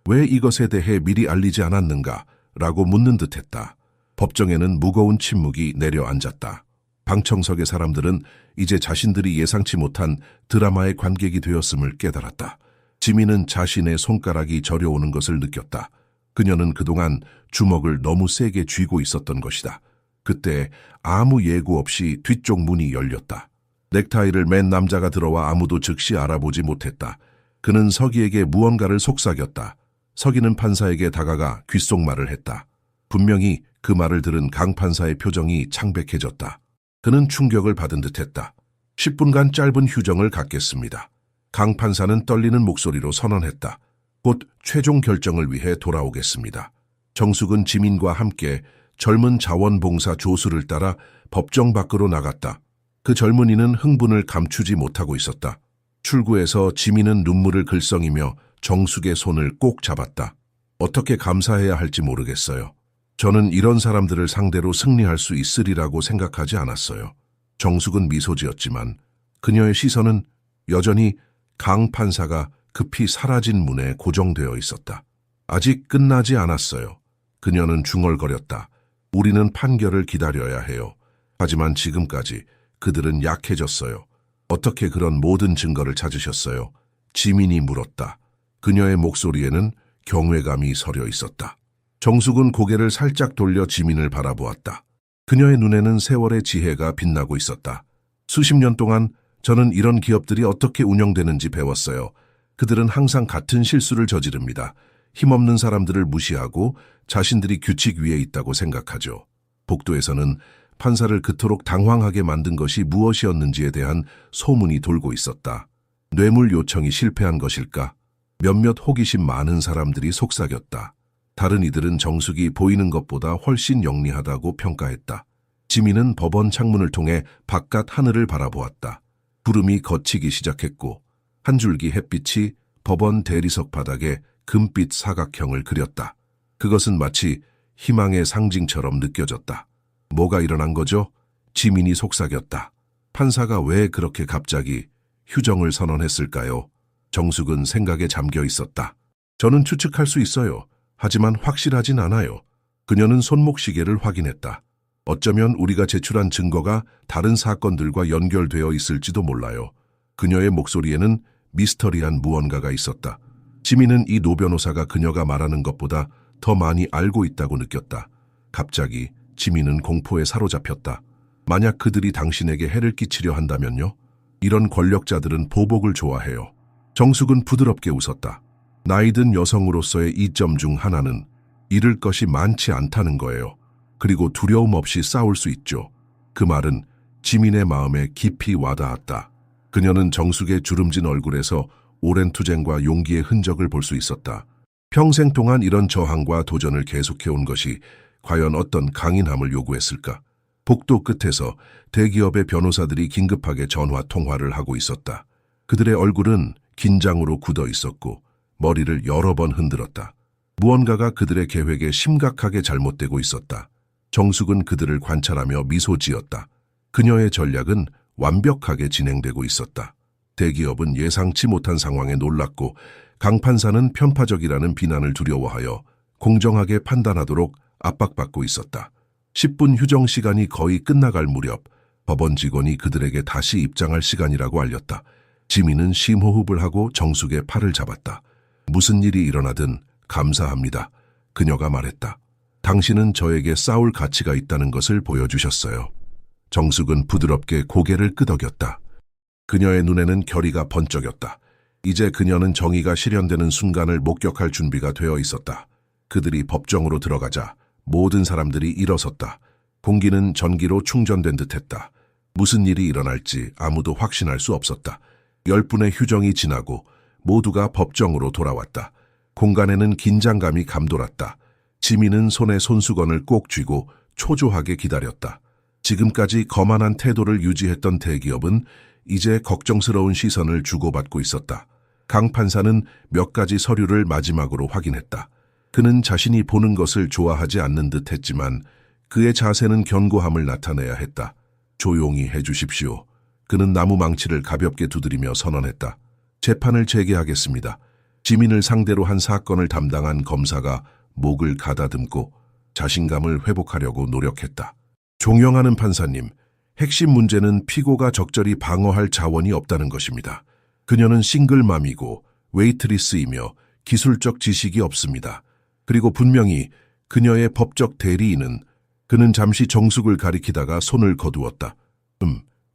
왜 이것에 대해 미리 알리지 않았는가 라고 묻는 듯했다. 법정에는 무거운 침묵이 내려앉았다. 방청석의 사람들은 이제 자신들이 예상치 못한 드라마의 관객이 되었음을 깨달았다. 지민은 자신의 손가락이 저려오는 것을 느꼈다. 그녀는 그동안 주먹을 너무 세게 쥐고 있었던 것이다. 그때 아무 예고 없이 뒤쪽 문이 열렸다. 넥타이를 맨 남자가 들어와 아무도 즉시 알아보지 못했다. 그는 서기에게 무언가를 속삭였다. 서기는 판사에게 다가가 귓속말을 했다. 분명히 그 말을 들은 강 판사의 표정이 창백해졌다. 그는 충격을 받은 듯했다. 10분간 짧은 휴정을 갖겠습니다. 강 판사는 떨리는 목소리로 선언했다. 곧 최종 결정을 위해 돌아오겠습니다. 정숙은 지민과 함께 젊은 자원봉사 조수를 따라 법정 밖으로 나갔다. 그 젊은이는 흥분을 감추지 못하고 있었다. 출구에서 지민은 눈물을 글썽이며 정숙의 손을 꼭 잡았다. 어떻게 감사해야 할지 모르겠어요. 저는 이런 사람들을 상대로 승리할 수 있으리라고 생각하지 않았어요. 정숙은 미소 지었지만 그녀의 시선은 여전히 강 판사가 급히 사라진 문에 고정되어 있었다. 아직 끝나지 않았어요. 그녀는 중얼거렸다. 우리는 판결을 기다려야 해요. 하지만 지금까지 그들은 약해졌어요. 어떻게 그런 모든 증거를 찾으셨어요? 지민이 물었다. 그녀의 목소리에는 경외감이 서려 있었다. 정숙은 고개를 살짝 돌려 지민을 바라보았다. 그녀의 눈에는 세월의 지혜가 빛나고 있었다. 수십 년 동안 저는 이런 기업들이 어떻게 운영되는지 배웠어요. 그들은 항상 같은 실수를 저지릅니다. 힘없는 사람들을 무시하고 자신들이 규칙 위에 있다고 생각하죠. 복도에서는 판사를 그토록 당황하게 만든 것이 무엇이었는지에 대한 소문이 돌고 있었다. 뇌물 요청이 실패한 것일까? 몇몇 호기심 많은 사람들이 속삭였다. 다른 이들은 정숙이 보이는 것보다 훨씬 영리하다고 평가했다. 지민은 법원 창문을 통해 바깥 하늘을 바라보았다. 구름이 걷히기 시작했고 한 줄기 햇빛이 법원 대리석 바닥에 금빛 사각형을 그렸다. 그것은 마치 희망의 상징처럼 느껴졌다. 뭐가 일어난 거죠? 지민이 속삭였다. 판사가 왜 그렇게 갑자기 휴정을 선언했을까요? 정숙은 생각에 잠겨 있었다. 저는 추측할 수 있어요. 하지만 확실하진 않아요. 그녀는 손목시계를 확인했다. 어쩌면 우리가 제출한 증거가 다른 사건들과 연결되어 있을지도 몰라요. 그녀의 목소리에는 미스터리한 무언가가 있었다. 지민은 이 노 변호사가 그녀가 말하는 것보다 더 많이 알고 있다고 느꼈다. 갑자기 지민은 공포에 사로잡혔다. 만약 그들이 당신에게 해를 끼치려 한다면요? 이런 권력자들은 보복을 좋아해요. 정숙은 부드럽게 웃었다. 나이든 여성으로서의 이점 중 하나는 잃을 것이 많지 않다는 거예요. 그리고 두려움 없이 싸울 수 있죠. 그 말은 지민의 마음에 깊이 와닿았다. 그녀는 정숙의 주름진 얼굴에서 오랜 투쟁과 용기의 흔적을 볼 수 있었다. 평생 동안 이런 저항과 도전을 계속해온 것이 과연 어떤 강인함을 요구했을까? 복도 끝에서 대기업의 변호사들이 긴급하게 전화 통화를 하고 있었다. 그들의 얼굴은 긴장으로 굳어 있었고 머리를 여러 번 흔들었다. 무언가가 그들의 계획에 심각하게 잘못되고 있었다. 정숙은 그들을 관찰하며 미소 지었다. 그녀의 전략은 완벽하게 진행되고 있었다. 대기업은 예상치 못한 상황에 놀랐고 강 판사는 편파적이라는 비난을 두려워하여 공정하게 판단하도록 압박받고 있었다. 10분 휴정 시간이 거의 끝나갈 무렵 법원 직원이 그들에게 다시 입장할 시간이라고 알렸다. 지민은 심호흡을 하고 정숙의 팔을 잡았다. 무슨 일이 일어나든 감사합니다. 그녀가 말했다. 당신은 저에게 싸울 가치가 있다는 것을 보여주셨어요. 정숙은 부드럽게 고개를 끄덕였다. 그녀의 눈에는 결의가 번쩍였다. 이제 그녀는 정의가 실현되는 순간을 목격할 준비가 되어 있었다. 그들이 법정으로 들어가자 모든 사람들이 일어섰다. 공기는 전기로 충전된 듯했다. 무슨 일이 일어날지 아무도 확신할 수 없었다. 10분의 휴정이 지나고 모두가 법정으로 돌아왔다. 공간에는 긴장감이 감돌았다. 지민은 손에 손수건을 꼭 쥐고 초조하게 기다렸다. 지금까지 거만한 태도를 유지했던 대기업은 이제 걱정스러운 시선을 주고받고 있었다. 강 판사는 몇 가지 서류를 마지막으로 확인했다. 그는 자신이 보는 것을 좋아하지 않는 듯 했지만 그의 자세는 견고함을 나타내야 했다. 조용히 해주십시오. 그는 나무 망치를 가볍게 두드리며 선언했다. 재판을 재개하겠습니다. 지민을 상대로 한 사건을 담당한 검사가 목을 가다듬고 자신감을 회복하려고 노력했다. 존경하는 판사님, 핵심 문제는 피고가 적절히 방어할 자원이 없다는 것입니다. 그녀는 싱글맘이고 웨이트리스이며 기술적 지식이 없습니다. 그리고 분명히 그녀의 법적 대리인은 그는 잠시 정숙을 가리키다가 손을 거두었다.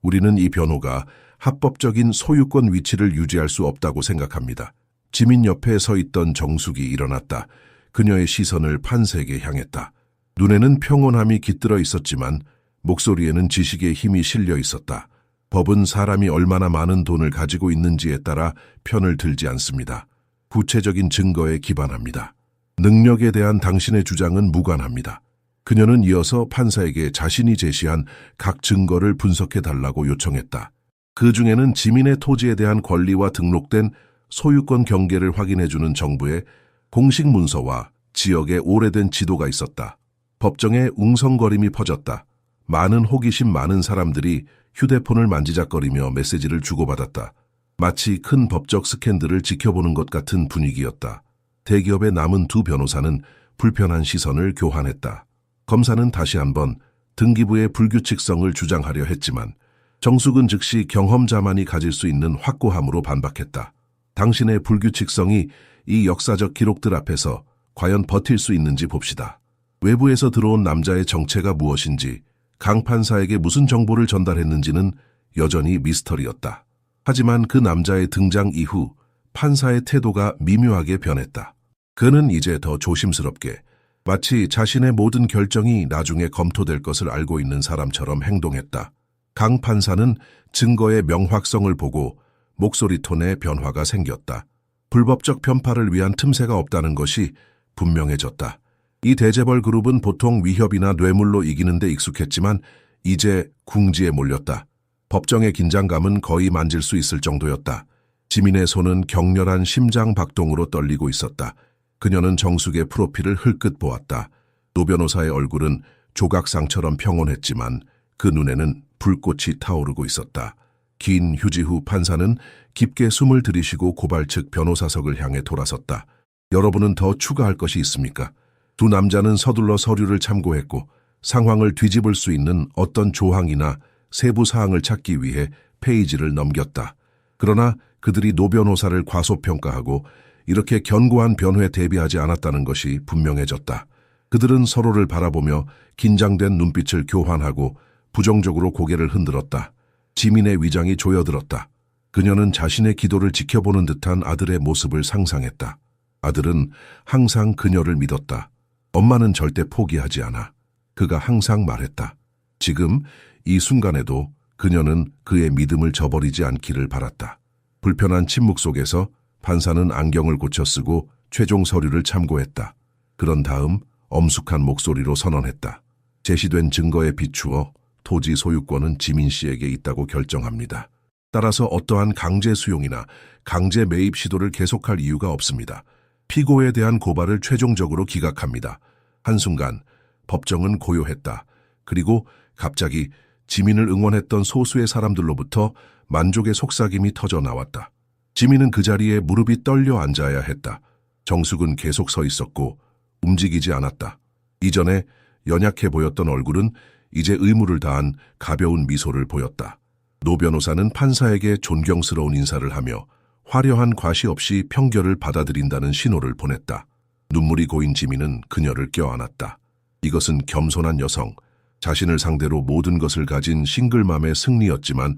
우리는 이 변호가 합법적인 소유권 위치를 유지할 수 없다고 생각합니다. 지민 옆에 서 있던 정숙이 일어났다. 그녀의 시선을 판사에게 향했다. 눈에는 평온함이 깃들어 있었지만 목소리에는 지식의 힘이 실려 있었다. 법은 사람이 얼마나 많은 돈을 가지고 있는지에 따라 편을 들지 않습니다. 구체적인 증거에 기반합니다. 능력에 대한 당신의 주장은 무관합니다. 그녀는 이어서 판사에게 자신이 제시한 각 증거를 분석해달라고 요청했다. 그 중에는 지민의 토지에 대한 권리와 등록된 소유권 경계를 확인해주는 정부의 공식 문서와 지역의 오래된 지도가 있었다. 법정에 웅성거림이 퍼졌다. 많은 호기심 많은 사람들이 휴대폰을 만지작거리며 메시지를 주고받았다. 마치 큰 법적 스캔들을 지켜보는 것 같은 분위기였다. 대기업의 남은 두 변호사는 불편한 시선을 교환했다. 검사는 다시 한번 등기부의 불규칙성을 주장하려 했지만 정숙은 즉시 경험자만이 가질 수 있는 확고함으로 반박했다. 당신의 불규칙성이 이 역사적 기록들 앞에서 과연 버틸 수 있는지 봅시다. 외부에서 들어온 남자의 정체가 무엇인지, 강 판사에게 무슨 정보를 전달했는지는 여전히 미스터리였다. 하지만 그 남자의 등장 이후 판사의 태도가 미묘하게 변했다. 그는 이제 더 조심스럽게, 마치 자신의 모든 결정이 나중에 검토될 것을 알고 있는 사람처럼 행동했다. 강 판사는 증거의 명확성을 보고 목소리 톤에 변화가 생겼다. 불법적 편파를 위한 틈새가 없다는 것이 분명해졌다. 이 대재벌 그룹은 보통 위협이나 뇌물로 이기는 데 익숙했지만 이제 궁지에 몰렸다. 법정의 긴장감은 거의 만질 수 있을 정도였다. 지민의 손은 격렬한 심장 박동으로 떨리고 있었다. 그녀는 정숙의 프로필을 흘끗 보았다. 노 변호사의 얼굴은 조각상처럼 평온했지만 그 눈에는 불꽃이 타오르고 있었다. 긴 휴지 후 판사는 깊게 숨을 들이쉬고 고발 측 변호사석을 향해 돌아섰다. 여러분은 더 추가할 것이 있습니까? 두 남자는 서둘러 서류를 참고했고 상황을 뒤집을 수 있는 어떤 조항이나 세부 사항을 찾기 위해 페이지를 넘겼다. 그러나 그들이 노 변호사를 과소평가하고 이렇게 견고한 변호에 대비하지 않았다는 것이 분명해졌다. 그들은 서로를 바라보며 긴장된 눈빛을 교환하고 부정적으로 고개를 흔들었다. 지민의 위장이 조여들었다. 그녀는 자신의 기도를 지켜보는 듯한 아들의 모습을 상상했다. 아들은 항상 그녀를 믿었다. 엄마는 절대 포기하지 않아. 그가 항상 말했다. 지금 이 순간에도 그녀는 그의 믿음을 저버리지 않기를 바랐다. 불편한 침묵 속에서 판사는 안경을 고쳐 쓰고 최종 서류를 참고했다. 그런 다음 엄숙한 목소리로 선언했다. 제시된 증거에 비추어 토지 소유권은 지민 씨에게 있다고 결정합니다. 따라서 어떠한 강제 수용이나 강제 매입 시도를 계속할 이유가 없습니다. 피고에 대한 고발을 최종적으로 기각합니다. 한순간 법정은 고요했다. 그리고 갑자기 지민을 응원했던 소수의 사람들로부터 만족의 속삭임이 터져 나왔다. 지민은 그 자리에 무릎이 떨려 앉아야 했다. 정숙은 계속 서 있었고 움직이지 않았다. 이전에 연약해 보였던 얼굴은 이제 의무를 다한 가벼운 미소를 보였다. 노 변호사는 판사에게 존경스러운 인사를 하며 화려한 과시 없이 평결을 받아들인다는 신호를 보냈다. 눈물이 고인 지민은 그녀를 껴안았다. 이것은 겸손한 여성, 자신을 상대로 모든 것을 가진 싱글맘의 승리였지만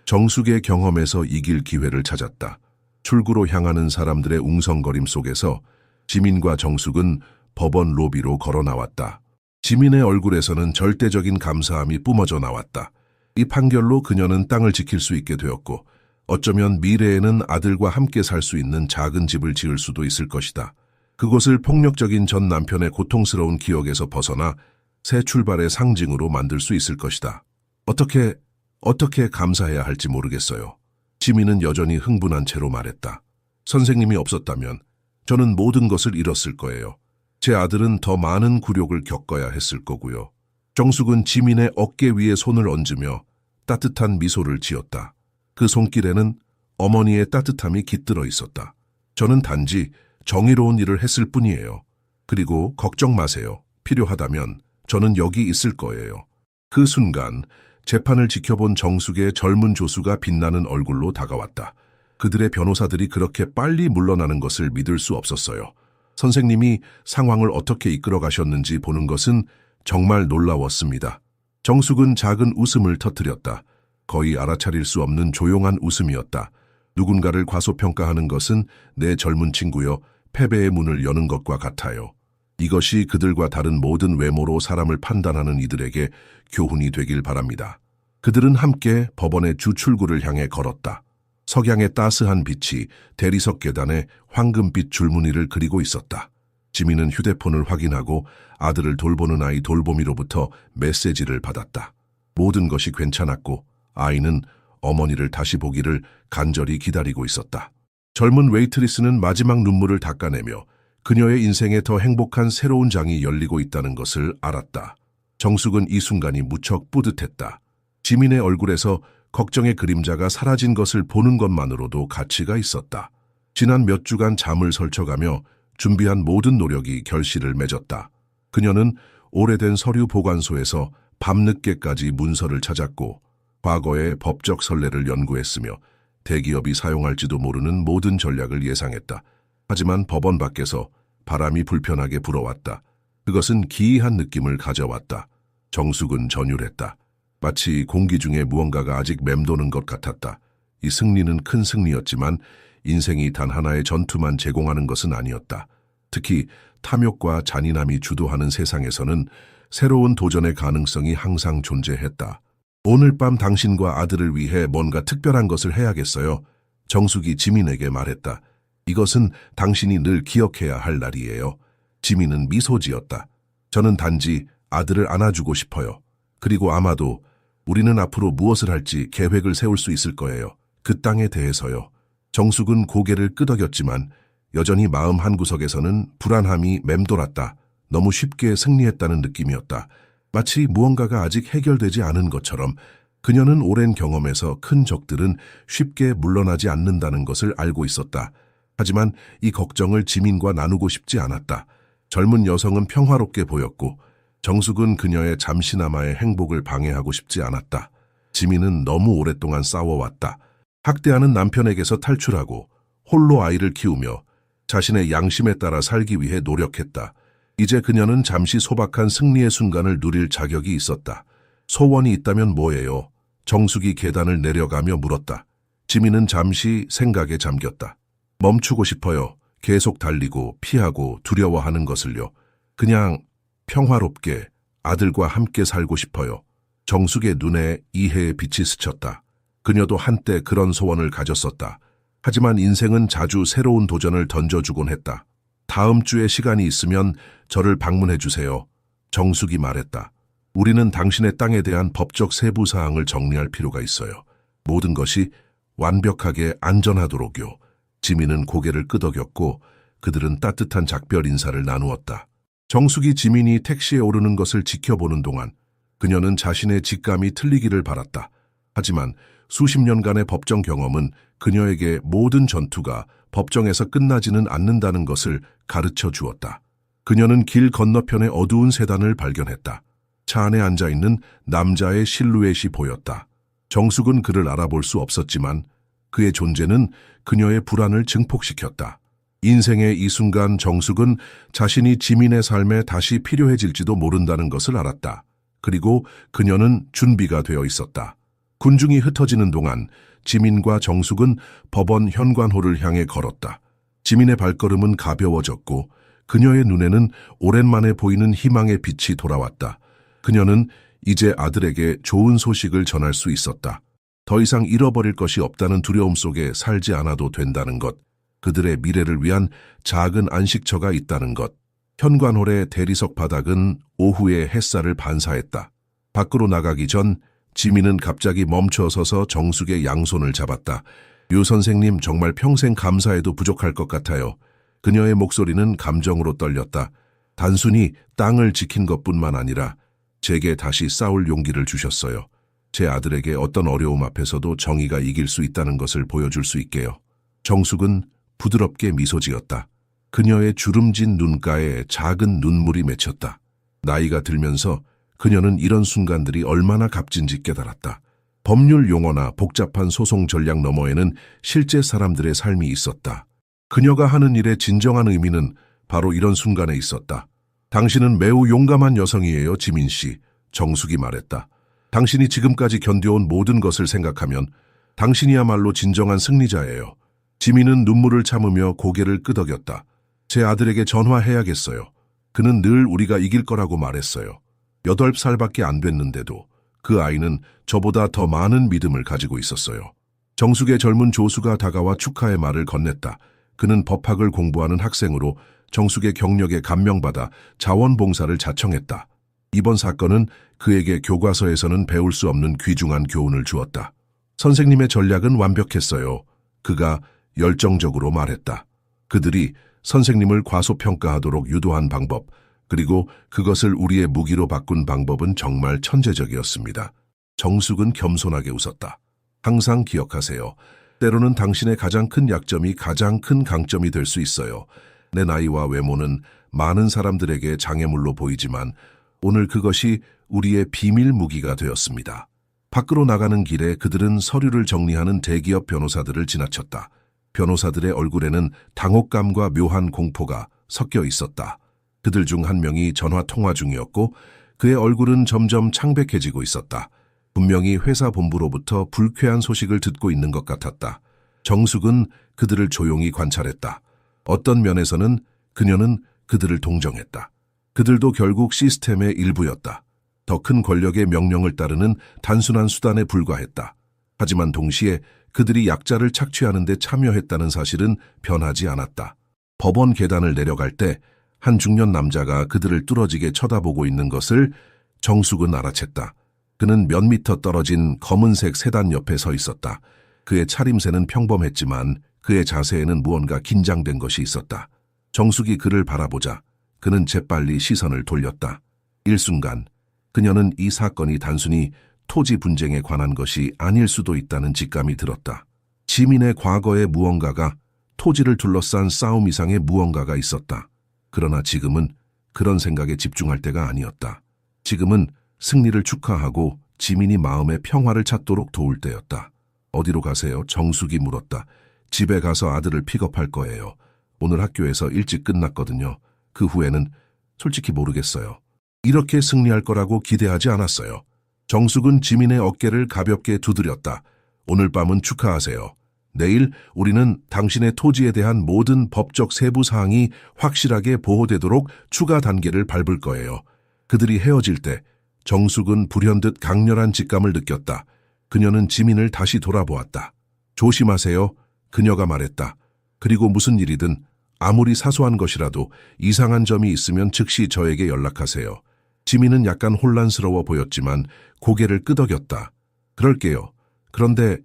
정숙의 경험에서 이길 기회를 찾았다. 출구로 향하는 사람들의 웅성거림 속에서 지민과 정숙은 법원 로비로 걸어 나왔다. 지민의 얼굴에서는 절대적인 감사함이 뿜어져 나왔다. 이 판결로 그녀는 땅을 지킬 수 있게 되었고 어쩌면 미래에는 아들과 함께 살 수 있는 작은 집을 지을 수도 있을 것이다. 그곳을 폭력적인 전 남편의 고통스러운 기억에서 벗어나 새 출발의 상징으로 만들 수 있을 것이다. 어떻게 감사해야 할지 모르겠어요. 지민은 여전히 흥분한 채로 말했다. 선생님이 없었다면 저는 모든 것을 잃었을 거예요. 제 아들은 더 많은 굴욕을 겪어야 했을 거고요. 정숙은 지민의 어깨 위에 손을 얹으며 따뜻한 미소를 지었다. 그 손길에는 어머니의 따뜻함이 깃들어 있었다. 저는 단지 정의로운 일을 했을 뿐이에요. 그리고 걱정 마세요. 필요하다면 저는 여기 있을 거예요. 그 순간 재판을 지켜본 정숙의 젊은 조수가 빛나는 얼굴로 다가왔다. 그들의 변호사들이 그렇게 빨리 물러나는 것을 믿을 수 없었어요. 선생님이 상황을 어떻게 이끌어 가셨는지 보는 것은 정말 놀라웠습니다. 정숙은 작은 웃음을 터뜨렸다. 거의 알아차릴 수 없는 조용한 웃음이었다. 누군가를 과소평가하는 것은 내 젊은 친구여 패배의 문을 여는 것과 같아요. 이것이 그들과 다른 모든 외모로 사람을 판단하는 이들에게 교훈이 되길 바랍니다. 그들은 함께 법원의 주 출구를 향해 걸었다. 석양의 따스한 빛이 대리석 계단에 황금빛 줄무늬를 그리고 있었다. 지민은 휴대폰을 확인하고 아들을 돌보는 아이 돌보미로부터 메시지를 받았다. 모든 것이 괜찮았고 아이는 어머니를 다시 보기를 간절히 기다리고 있었다. 젊은 웨이트리스는 마지막 눈물을 닦아내며 그녀의 인생에 더 행복한 새로운 장이 열리고 있다는 것을 알았다. 정숙은 이 순간이 무척 뿌듯했다. 지민의 얼굴에서 걱정의 그림자가 사라진 것을 보는 것만으로도 가치가 있었다. 지난 몇 주간 잠을 설쳐가며 준비한 모든 노력이 결실을 맺었다. 그녀는 오래된 서류 보관소에서 밤늦게까지 문서를 찾았고 과거의 법적 선례를 연구했으며 대기업이 사용할지도 모르는 모든 전략을 예상했다. 하지만 법원 밖에서 바람이 불편하게 불어왔다. 그것은 기이한 느낌을 가져왔다. 정숙은 전율했다. 마치 공기 중에 무언가가 아직 맴도는 것 같았다. 이 승리는 큰 승리였지만 인생이 단 하나의 전투만 제공하는 것은 아니었다. 특히 탐욕과 잔인함이 주도하는 세상에서는 새로운 도전의 가능성이 항상 존재했다. 오늘 밤 당신과 아들을 위해 뭔가 특별한 것을 해야겠어요. 정숙이 지민에게 말했다. 이것은 당신이 늘 기억해야 할 날이에요. 지민은 미소 지었다. 저는 단지 아들을 안아주고 싶어요. 그리고 아마도 우리는 앞으로 무엇을 할지 계획을 세울 수 있을 거예요. 그 땅에 대해서요. 정숙은 고개를 끄덕였지만 여전히 마음 한구석에서는 불안함이 맴돌았다. 너무 쉽게 승리했다는 느낌이었다. 마치 무언가가 아직 해결되지 않은 것처럼 그녀는 오랜 경험에서 큰 적들은 쉽게 물러나지 않는다는 것을 알고 있었다. 하지만 이 걱정을 지민과 나누고 싶지 않았다. 젊은 여성은 평화롭게 보였고 정숙은 그녀의 잠시나마의 행복을 방해하고 싶지 않았다. 지민은 너무 오랫동안 싸워왔다. 학대하는 남편에게서 탈출하고 홀로 아이를 키우며 자신의 양심에 따라 살기 위해 노력했다. 이제 그녀는 잠시 소박한 승리의 순간을 누릴 자격이 있었다. 소원이 있다면 뭐예요? 정숙이 계단을 내려가며 물었다. 지민은 잠시 생각에 잠겼다. 멈추고 싶어요. 계속 달리고 피하고 두려워하는 것을요. 그냥 평화롭게 아들과 함께 살고 싶어요. 정숙의 눈에 이해의 빛이 스쳤다. 그녀도 한때 그런 소원을 가졌었다. 하지만 인생은 자주 새로운 도전을 던져주곤 했다. 다음 주에 시간이 있으면 저를 방문해 주세요. 정숙이 말했다. 우리는 당신의 땅에 대한 법적 세부 사항을 정리할 필요가 있어요. 모든 것이 완벽하게 안전하도록요. 지민은 고개를 끄덕였고 그들은 따뜻한 작별 인사를 나누었다. 정숙이 지민이 택시에 오르는 것을 지켜보는 동안 그녀는 자신의 직감이 틀리기를 바랐다. 하지만 수십 년간의 법정 경험은 그녀에게 모든 전투가 법정에서 끝나지는 않는다는 것을 가르쳐 주었다. 그녀는 길 건너편의 어두운 세단을 발견했다. 차 안에 앉아있는 남자의 실루엣이 보였다. 정숙은 그를 알아볼 수 없었지만 그의 존재는 그녀의 불안을 증폭시켰다. 인생의 이 순간 정숙은 자신이 지민의 삶에 다시 필요해질지도 모른다는 것을 알았다. 그리고 그녀는 준비가 되어 있었다. 군중이 흩어지는 동안 지민과 정숙은 법원 현관호를 향해 걸었다. 지민의 발걸음은 가벼워졌고 그녀의 눈에는 오랜만에 보이는 희망의 빛이 돌아왔다. 그녀는 이제 아들에게 좋은 소식을 전할 수 있었다. 더 이상 잃어버릴 것이 없다는 두려움 속에 살지 않아도 된다는 것, 그들의 미래를 위한 작은 안식처가 있다는 것. 현관홀의 대리석 바닥은 오후의 햇살을 반사했다. 밖으로 나가기 전 지민은 갑자기 멈춰서서 정숙의 양손을 잡았다. 유 선생님, 정말 평생 감사해도 부족할 것 같아요. 그녀의 목소리는 감정으로 떨렸다. 단순히 땅을 지킨 것뿐만 아니라 제게 다시 싸울 용기를 주셨어요. 제 아들에게 어떤 어려움 앞에서도 정의가 이길 수 있다는 것을 보여줄 수 있게요. 정숙은 부드럽게 미소 지었다. 그녀의 주름진 눈가에 작은 눈물이 맺혔다. 나이가 들면서 그녀는 이런 순간들이 얼마나 값진지 깨달았다. 법률 용어나 복잡한 소송 전략 너머에는 실제 사람들의 삶이 있었다. 그녀가 하는 일의 진정한 의미는 바로 이런 순간에 있었다. 당신은 매우 용감한 여성이에요, 지민 씨. 정숙이 말했다. 당신이 지금까지 견뎌온 모든 것을 생각하면 당신이야말로 진정한 승리자예요. 지민은 눈물을 참으며 고개를 끄덕였다. 제 아들에게 전화해야겠어요. 그는 늘 우리가 이길 거라고 말했어요. 8살밖에 안 됐는데도 그 아이는 저보다 더 많은 믿음을 가지고 있었어요. 정숙의 젊은 조수가 다가와 축하의 말을 건넸다. 그는 법학을 공부하는 학생으로 정숙의 경력에 감명받아 자원봉사를 자청했다. 이번 사건은 그에게 교과서에서는 배울 수 없는 귀중한 교훈을 주었다. 선생님의 전략은 완벽했어요. 그가 열정적으로 말했다. 그들이 선생님을 과소평가하도록 유도한 방법, 그리고 그것을 우리의 무기로 바꾼 방법은 정말 천재적이었습니다. 정숙은 겸손하게 웃었다. 항상 기억하세요. 때로는 당신의 가장 큰 약점이 가장 큰 강점이 될 수 있어요. 내 나이와 외모는 많은 사람들에게 장애물로 보이지만 오늘 그것이 우리의 비밀 무기가 되었습니다. 밖으로 나가는 길에 그들은 서류를 정리하는 대기업 변호사들을 지나쳤다. 변호사들의 얼굴에는 당혹감과 묘한 공포가 섞여 있었다. 그들 중 한 명이 전화 통화 중이었고 그의 얼굴은 점점 창백해지고 있었다. 분명히 회사 본부로부터 불쾌한 소식을 듣고 있는 것 같았다. 정숙은 그들을 조용히 관찰했다. 어떤 면에서는 그녀는 그들을 동정했다. 그들도 결국 시스템의 일부였다. 더 큰 권력의 명령을 따르는 단순한 수단에 불과했다. 하지만 동시에 그들이 약자를 착취하는 데 참여했다는 사실은 변하지 않았다. 법원 계단을 내려갈 때 한 중년 남자가 그들을 뚫어지게 쳐다보고 있는 것을 정숙은 알아챘다. 그는 몇 미터 떨어진 검은색 세단 옆에 서 있었다. 그의 차림새는 평범했지만 그의 자세에는 무언가 긴장된 것이 있었다. 정숙이 그를 바라보자 그는 재빨리 시선을 돌렸다. 일순간 그녀는 이 사건이 단순히 토지 분쟁에 관한 것이 아닐 수도 있다는 직감이 들었다. 지민의 과거에 무언가가, 토지를 둘러싼 싸움 이상의 무언가가 있었다. 그러나 지금은 그런 생각에 집중할 때가 아니었다. 지금은 승리를 축하하고 지민이 마음의 평화를 찾도록 도울 때였다. 어디로 가세요? 정숙이 물었다. 집에 가서 아들을 픽업할 거예요. 오늘 학교에서 일찍 끝났거든요. 그 후에는 솔직히 모르겠어요. 이렇게 승리할 거라고 기대하지 않았어요. 정숙은 지민의 어깨를 가볍게 두드렸다. 오늘 밤은 축하하세요. 내일 우리는 당신의 토지에 대한 모든 법적 세부 사항이 확실하게 보호되도록 추가 단계를 밟을 거예요. 그들이 헤어질 때 정숙은 불현듯 강렬한 직감을 느꼈다. 그녀는 지민을 다시 돌아보았다. 조심하세요. 그녀가 말했다. 그리고 무슨 일이든 아무리 사소한 것이라도 이상한 점이 있으면 즉시 저에게 연락하세요. 지민은 약간 혼란스러워 보였지만 고개를 끄덕였다. 그럴게요. 그런데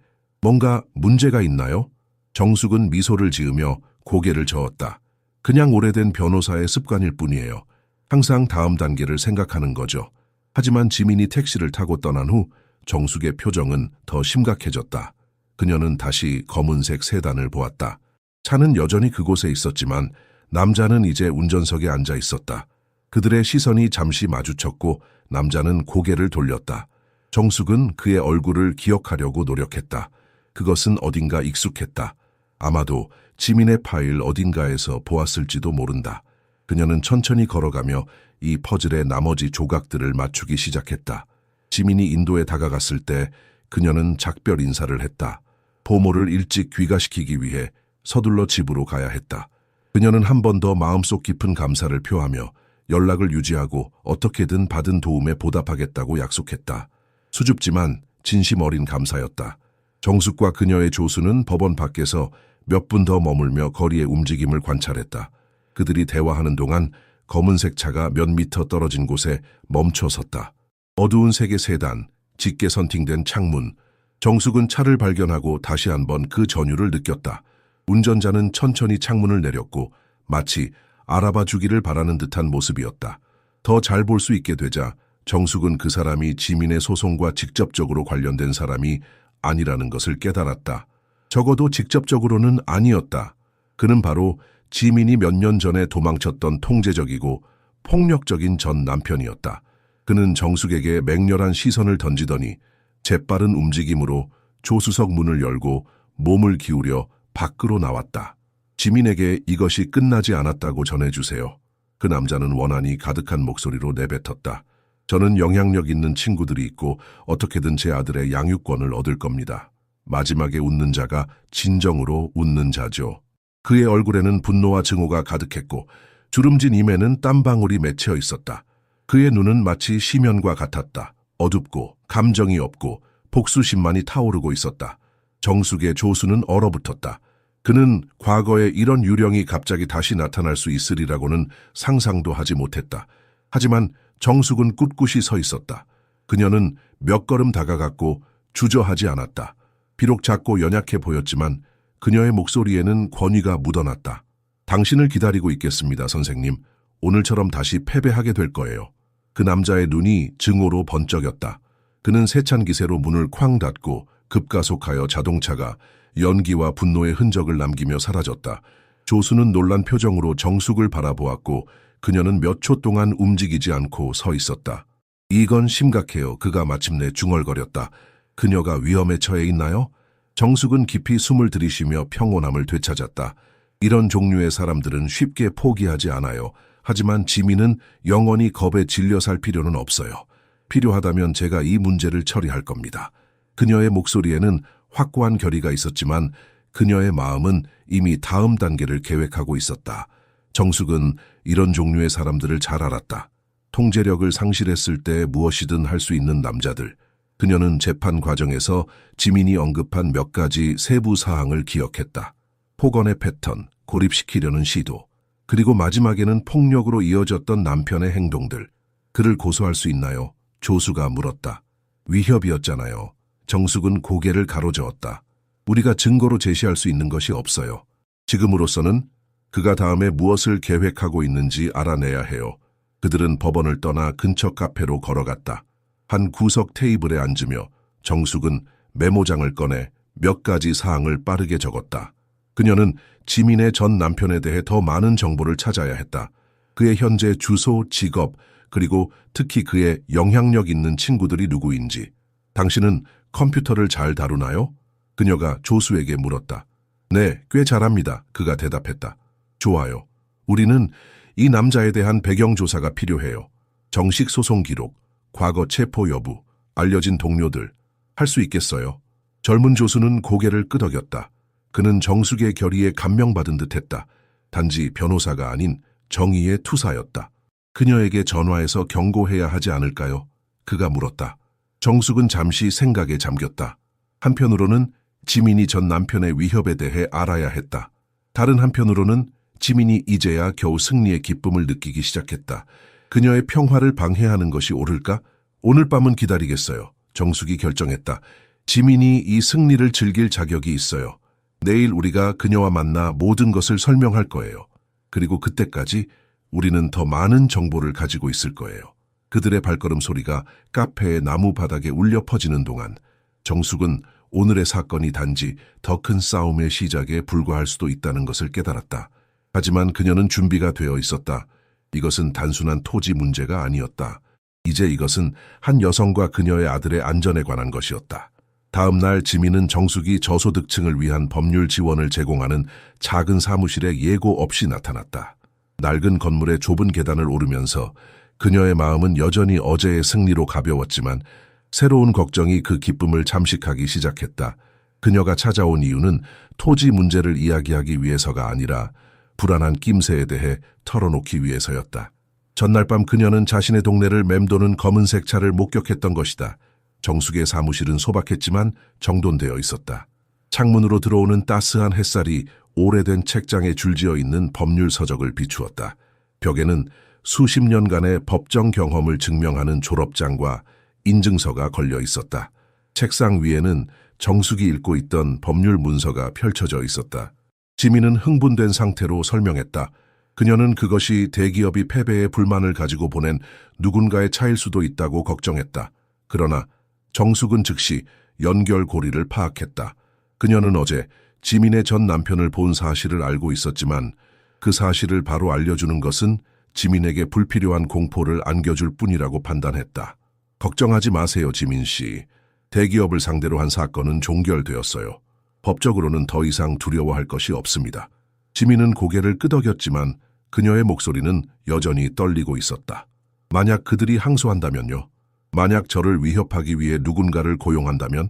뭔가 문제가 있나요? 정숙은 미소를 지으며 고개를 저었다. 그냥 오래된 변호사의 습관일 뿐이에요. 항상 다음 단계를 생각하는 거죠. 하지만 지민이 택시를 타고 떠난 후 정숙의 표정은 더 심각해졌다. 그녀는 다시 검은색 세단을 보았다. 차는 여전히 그곳에 있었지만 남자는 이제 운전석에 앉아 있었다. 그들의 시선이 잠시 마주쳤고 남자는 고개를 돌렸다. 정숙은 그의 얼굴을 기억하려고 노력했다. 그것은 어딘가 익숙했다. 아마도 지민의 파일 어딘가에서 보았을지도 모른다. 그녀는 천천히 걸어가며 이 퍼즐의 나머지 조각들을 맞추기 시작했다. 지민이 인도에 다가갔을 때 그녀는 작별 인사를 했다. 보모를 일찍 귀가시키기 위해 서둘러 집으로 가야 했다. 그녀는 한 번 더 마음속 깊은 감사를 표하며 연락을 유지하고 어떻게든 받은 도움에 보답하겠다고 약속했다. 수줍지만 진심 어린 감사였다. 정숙과 그녀의 조수는 법원 밖에서 몇 분 더 머물며 거리의 움직임을 관찰했다. 그들이 대화하는 동안 검은색 차가 몇 미터 떨어진 곳에 멈춰 섰다. 어두운 색의 세단, 짙게 선팅된 창문. 정숙은 차를 발견하고 다시 한번 그 전율을 느꼈다. 운전자는 천천히 창문을 내렸고 마치 알아봐 주기를 바라는 듯한 모습이었다. 더 잘 볼 수 있게 되자 정숙은 그 사람이 지민의 소송과 직접적으로 관련된 사람이 아니라는 것을 깨달았다. 적어도 직접적으로는 아니었다. 그는 바로 지민이 몇 년 전에 도망쳤던 통제적이고 폭력적인 전 남편이었다. 그는 정숙에게 맹렬한 시선을 던지더니 재빠른 움직임으로 조수석 문을 열고 몸을 기울여 밖으로 나왔다. 지민에게 이것이 끝나지 않았다고 전해주세요. 그 남자는 원한이 가득한 목소리로 내뱉었다. 저는 영향력 있는 친구들이 있고 어떻게든 제 아들의 양육권을 얻을 겁니다. 마지막에 웃는 자가 진정으로 웃는 자죠. 그의 얼굴에는 분노와 증오가 가득했고 주름진 임에는 땀방울이 맺혀 있었다. 그의 눈은 마치 심연과 같았다. 어둡고 감정이 없고 복수심만이 타오르고 있었다. 정숙의 조수는 얼어붙었다. 그는 과거에 이런 유령이 갑자기 다시 나타날 수 있으리라고는 상상도 하지 못했다. 하지만 정숙은 꿋꿋이 서 있었다. 그녀는 몇 걸음 다가갔고 주저하지 않았다. 비록 작고 연약해 보였지만 그녀의 목소리에는 권위가 묻어났다. 당신을 기다리고 있겠습니다, 선생님. 오늘처럼 다시 패배하게 될 거예요. 그 남자의 눈이 증오로 번쩍였다. 그는 세찬 기세로 문을 쾅 닫고 급가속하여 자동차가 연기와 분노의 흔적을 남기며 사라졌다. 조수는 놀란 표정으로 정숙을 바라보았고 그녀는 몇 초 동안 움직이지 않고 서 있었다. 이건 심각해요. 그가 마침내 중얼거렸다. 그녀가 위험에 처해 있나요? 정숙은 깊이 숨을 들이쉬며 평온함을 되찾았다. 이런 종류의 사람들은 쉽게 포기하지 않아요. 하지만 지민은 영원히 겁에 질려 살 필요는 없어요. 필요하다면 제가 이 문제를 처리할 겁니다. 그녀의 목소리에는 확고한 결의가 있었지만 그녀의 마음은 이미 다음 단계를 계획하고 있었다. 정숙은 이런 종류의 사람들을 잘 알았다. 통제력을 상실했을 때 무엇이든 할 수 있는 남자들. 그녀는 재판 과정에서 지민이 언급한 몇 가지 세부 사항을 기억했다. 폭언의 패턴, 고립시키려는 시도, 그리고 마지막에는 폭력으로 이어졌던 남편의 행동들. 그를 고소할 수 있나요? 조수가 물었다. 위협이었잖아요. 정숙은 고개를 가로저었다. 우리가 증거로 제시할 수 있는 것이 없어요. 지금으로서는 그가 다음에 무엇을 계획하고 있는지 알아내야 해요. 그들은 법원을 떠나 근처 카페로 걸어갔다. 한 구석 테이블에 앉으며 정숙은 메모장을 꺼내 몇 가지 사항을 빠르게 적었다. 그녀는 지민의 전 남편에 대해 더 많은 정보를 찾아야 했다. 그의 현재 주소, 직업, 그리고 특히 그의 영향력 있는 친구들이 누구인지. 당신은 컴퓨터를 잘 다루나요? 그녀가 조수에게 물었다. 네, 꽤 잘합니다. 그가 대답했다. 좋아요. 우리는 이 남자에 대한 배경조사가 필요해요. 정식 소송 기록, 과거 체포 여부, 알려진 동료들. 할 수 있겠어요? 젊은 조수는 고개를 끄덕였다. 그는 정숙의 결의에 감명받은 듯했다. 단지 변호사가 아닌 정의의 투사였다. 그녀에게 전화해서 경고해야 하지 않을까요? 그가 물었다. 정숙은 잠시 생각에 잠겼다. 한편으로는 지민이 전 남편의 위협에 대해 알아야 했다. 다른 한편으로는 지민이 이제야 겨우 승리의 기쁨을 느끼기 시작했다. 그녀의 평화를 방해하는 것이 옳을까? 오늘 밤은 기다리겠어요. 정숙이 결정했다. 지민이 이 승리를 즐길 자격이 있어요. 내일 우리가 그녀와 만나 모든 것을 설명할 거예요. 그리고 그때까지 우리는 더 많은 정보를 가지고 있을 거예요. 그들의 발걸음 소리가 카페의 나무 바닥에 울려 퍼지는 동안 정숙은 오늘의 사건이 단지 더 큰 싸움의 시작에 불과할 수도 있다는 것을 깨달았다. 하지만 그녀는 준비가 되어 있었다. 이것은 단순한 토지 문제가 아니었다. 이제 이것은 한 여성과 그녀의 아들의 안전에 관한 것이었다. 다음 날 지민은 정숙이 저소득층을 위한 법률 지원을 제공하는 작은 사무실에 예고 없이 나타났다. 낡은 건물의 좁은 계단을 오르면서 그녀의 마음은 여전히 어제의 승리로 가벼웠지만 새로운 걱정이 그 기쁨을 잠식하기 시작했다. 그녀가 찾아온 이유는 토지 문제를 이야기하기 위해서가 아니라 불안한 낌새에 대해 털어놓기 위해서였다. 전날 밤 그녀는 자신의 동네를 맴도는 검은색 차를 목격했던 것이다. 정숙의 사무실은 소박했지만 정돈되어 있었다. 창문으로 들어오는 따스한 햇살이 오래된 책장에 줄지어 있는 법률 서적을 비추었다. 벽에는 수십 년간의 법정 경험을 증명하는 졸업장과 인증서가 걸려 있었다. 책상 위에는 정숙이 읽고 있던 법률 문서가 펼쳐져 있었다. 지민은 흥분된 상태로 설명했다. 그녀는 그것이 대기업이 패배에 불만을 가지고 보낸 누군가의 차일 수도 있다고 걱정했다. 그러나 정숙은 즉시 연결고리를 파악했다. 그녀는 어제 지민의 전 남편을 본 사실을 알고 있었지만 그 사실을 바로 알려주는 것은 지민에게 불필요한 공포를 안겨줄 뿐이라고 판단했다. 걱정하지 마세요, 지민 씨. 대기업을 상대로 한 사건은 종결되었어요. 법적으로는 더 이상 두려워할 것이 없습니다. 지민은 고개를 끄덕였지만 그녀의 목소리는 여전히 떨리고 있었다. 만약 그들이 항소한다면요? 만약 저를 위협하기 위해 누군가를 고용한다면?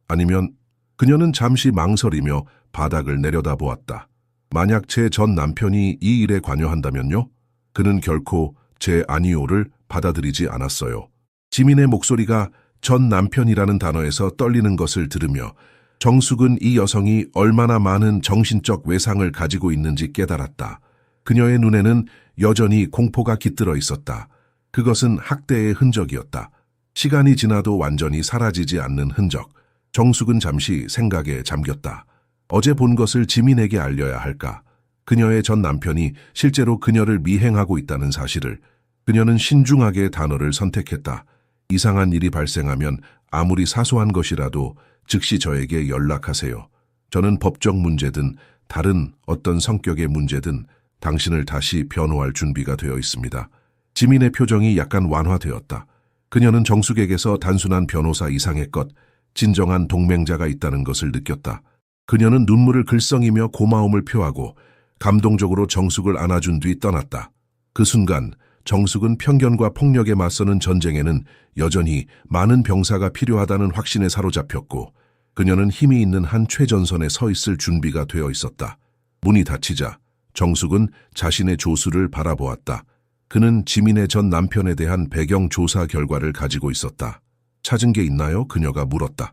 아니면 그녀는 잠시 망설이며 바닥을 내려다보았다. 만약 제 전 남편이 이 일에 관여한다면요? 그는 결코 제 아니오를 받아들이지 않았어요. 지민의 목소리가 전 남편이라는 단어에서 떨리는 것을 들으며 정숙은 이 여성이 얼마나 많은 정신적 외상을 가지고 있는지 깨달았다. 그녀의 눈에는 여전히 공포가 깃들어 있었다. 그것은 학대의 흔적이었다. 시간이 지나도 완전히 사라지지 않는 흔적. 정숙은 잠시 생각에 잠겼다. 어제 본 것을 지민에게 알려야 할까? 그녀의 전 남편이 실제로 그녀를 미행하고 있다는 사실을. 그녀는 신중하게 단어를 선택했다. 이상한 일이 발생하면 아무리 사소한 것이라도 즉시 저에게 연락하세요. 저는 법적 문제든 다른 어떤 성격의 문제든 당신을 다시 변호할 준비가 되어 있습니다. 지민의 표정이 약간 완화되었다. 그녀는 정숙에게서 단순한 변호사 이상의 것, 진정한 동맹자가 있다는 것을 느꼈다. 그녀는 눈물을 글썽이며 고마움을 표하고 감동적으로 정숙을 안아준 뒤 떠났다. 그 순간 정숙은 편견과 폭력에 맞서는 전쟁에는 여전히 많은 병사가 필요하다는 확신에 사로잡혔고 그녀는 힘이 있는 한 최전선에 서 있을 준비가 되어 있었다. 문이 닫히자 정숙은 자신의 조수를 바라보았다. 그는 지민의 전 남편에 대한 배경 조사 결과를 가지고 있었다. 찾은 게 있나요? 그녀가 물었다.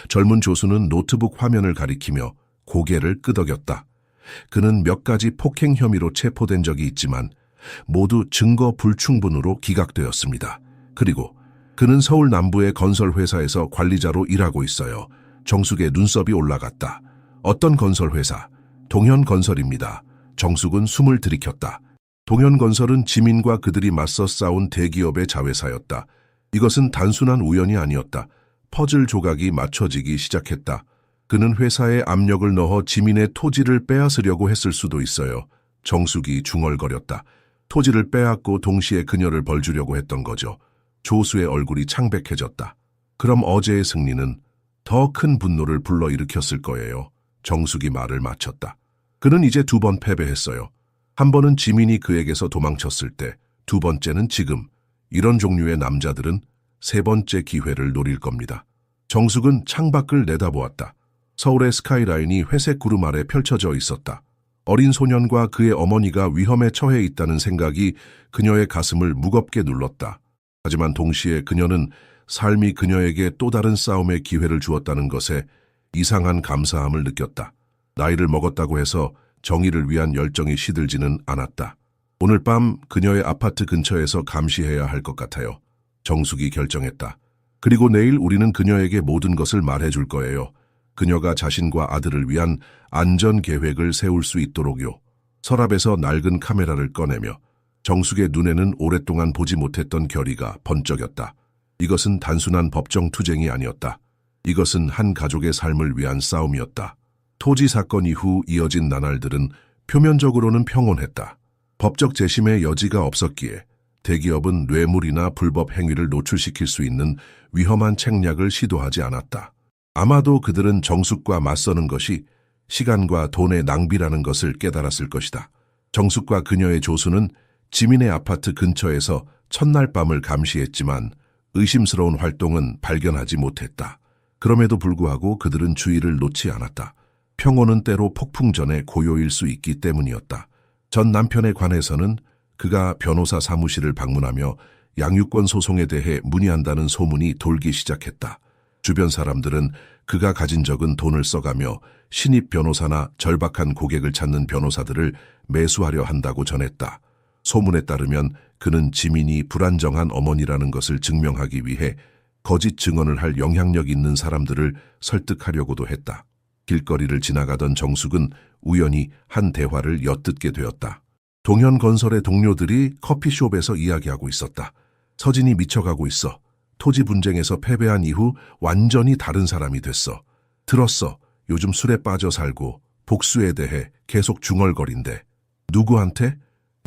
젊은 조수는 노트북 화면을 가리키며 고개를 끄덕였다. 그는 몇 가지 폭행 혐의로 체포된 적이 있지만 모두 증거 불충분으로 기각되었습니다. 그리고 그는 서울 남부의 건설회사에서 관리자로 일하고 있어요. 정숙의 눈썹이 올라갔다. 어떤 건설회사? 동현건설입니다. 정숙은 숨을 들이켰다. 동현건설은 지민과 그들이 맞서 싸운 대기업의 자회사였다. 이것은 단순한 우연이 아니었다. 퍼즐 조각이 맞춰지기 시작했다. 그는 회사에 압력을 넣어 지민의 토지를 빼앗으려고 했을 수도 있어요. 정숙이 중얼거렸다. 토지를 빼앗고 동시에 그녀를 벌주려고 했던 거죠. 조수의 얼굴이 창백해졌다. 그럼 어제의 승리는 더 큰 분노를 불러일으켰을 거예요. 정숙이 말을 마쳤다. 그는 이제 2번 패배했어요. 한 번은 지민이 그에게서 도망쳤을 때, 2번째는 지금. 이런 종류의 남자들은 3번째 기회를 노릴 겁니다. 정숙은 창밖을 내다보았다. 서울의 스카이라인이 회색 구름 아래 펼쳐져 있었다. 어린 소년과 그의 어머니가 위험에 처해 있다는 생각이 그녀의 가슴을 무겁게 눌렀다. 하지만 동시에 그녀는 삶이 그녀에게 또 다른 싸움의 기회를 주었다는 것에 이상한 감사함을 느꼈다. 나이를 먹었다고 해서 정의를 위한 열정이 시들지는 않았다. 오늘 밤 그녀의 아파트 근처에서 감시해야 할 것 같아요. 정숙이 결정했다. 그리고 내일 우리는 그녀에게 모든 것을 말해줄 거예요. 그녀가 자신과 아들을 위한 안전 계획을 세울 수 있도록요. 서랍에서 낡은 카메라를 꺼내며 정숙의 눈에는 오랫동안 보지 못했던 결의가 번쩍였다. 이것은 단순한 법정 투쟁이 아니었다. 이것은 한 가족의 삶을 위한 싸움이었다. 토지 사건 이후 이어진 나날들은 표면적으로는 평온했다. 법적 재심의 여지가 없었기에 대기업은 뇌물이나 불법 행위를 노출시킬 수 있는 위험한 책략을 시도하지 않았다. 아마도 그들은 정숙과 맞서는 것이 시간과 돈의 낭비라는 것을 깨달았을 것이다. 정숙과 그녀의 조수는 지민의 아파트 근처에서 첫날 밤을 감시했지만 의심스러운 활동은 발견하지 못했다. 그럼에도 불구하고 그들은 주의를 놓지 않았다. 평온은 때로 폭풍 전에 고요일 수 있기 때문이었다. 전 남편에 관해서는 그가 변호사 사무실을 방문하며 양육권 소송에 대해 문의한다는 소문이 돌기 시작했다. 주변 사람들은 그가 가진 적은 돈을 써가며 신입 변호사나 절박한 고객을 찾는 변호사들을 매수하려 한다고 전했다. 소문에 따르면 그는 지민이 불안정한 어머니라는 것을 증명하기 위해 거짓 증언을 할 영향력 있는 사람들을 설득하려고도 했다. 길거리를 지나가던 정숙은 우연히 한 대화를 엿듣게 되었다. 동현건설의 동료들이 커피숍에서 이야기하고 있었다. 서진이 미쳐가고 있어. 토지 분쟁에서 패배한 이후 완전히 다른 사람이 됐어. 들었어. 요즘 술에 빠져 살고 복수에 대해 계속 중얼거린대. 누구한테?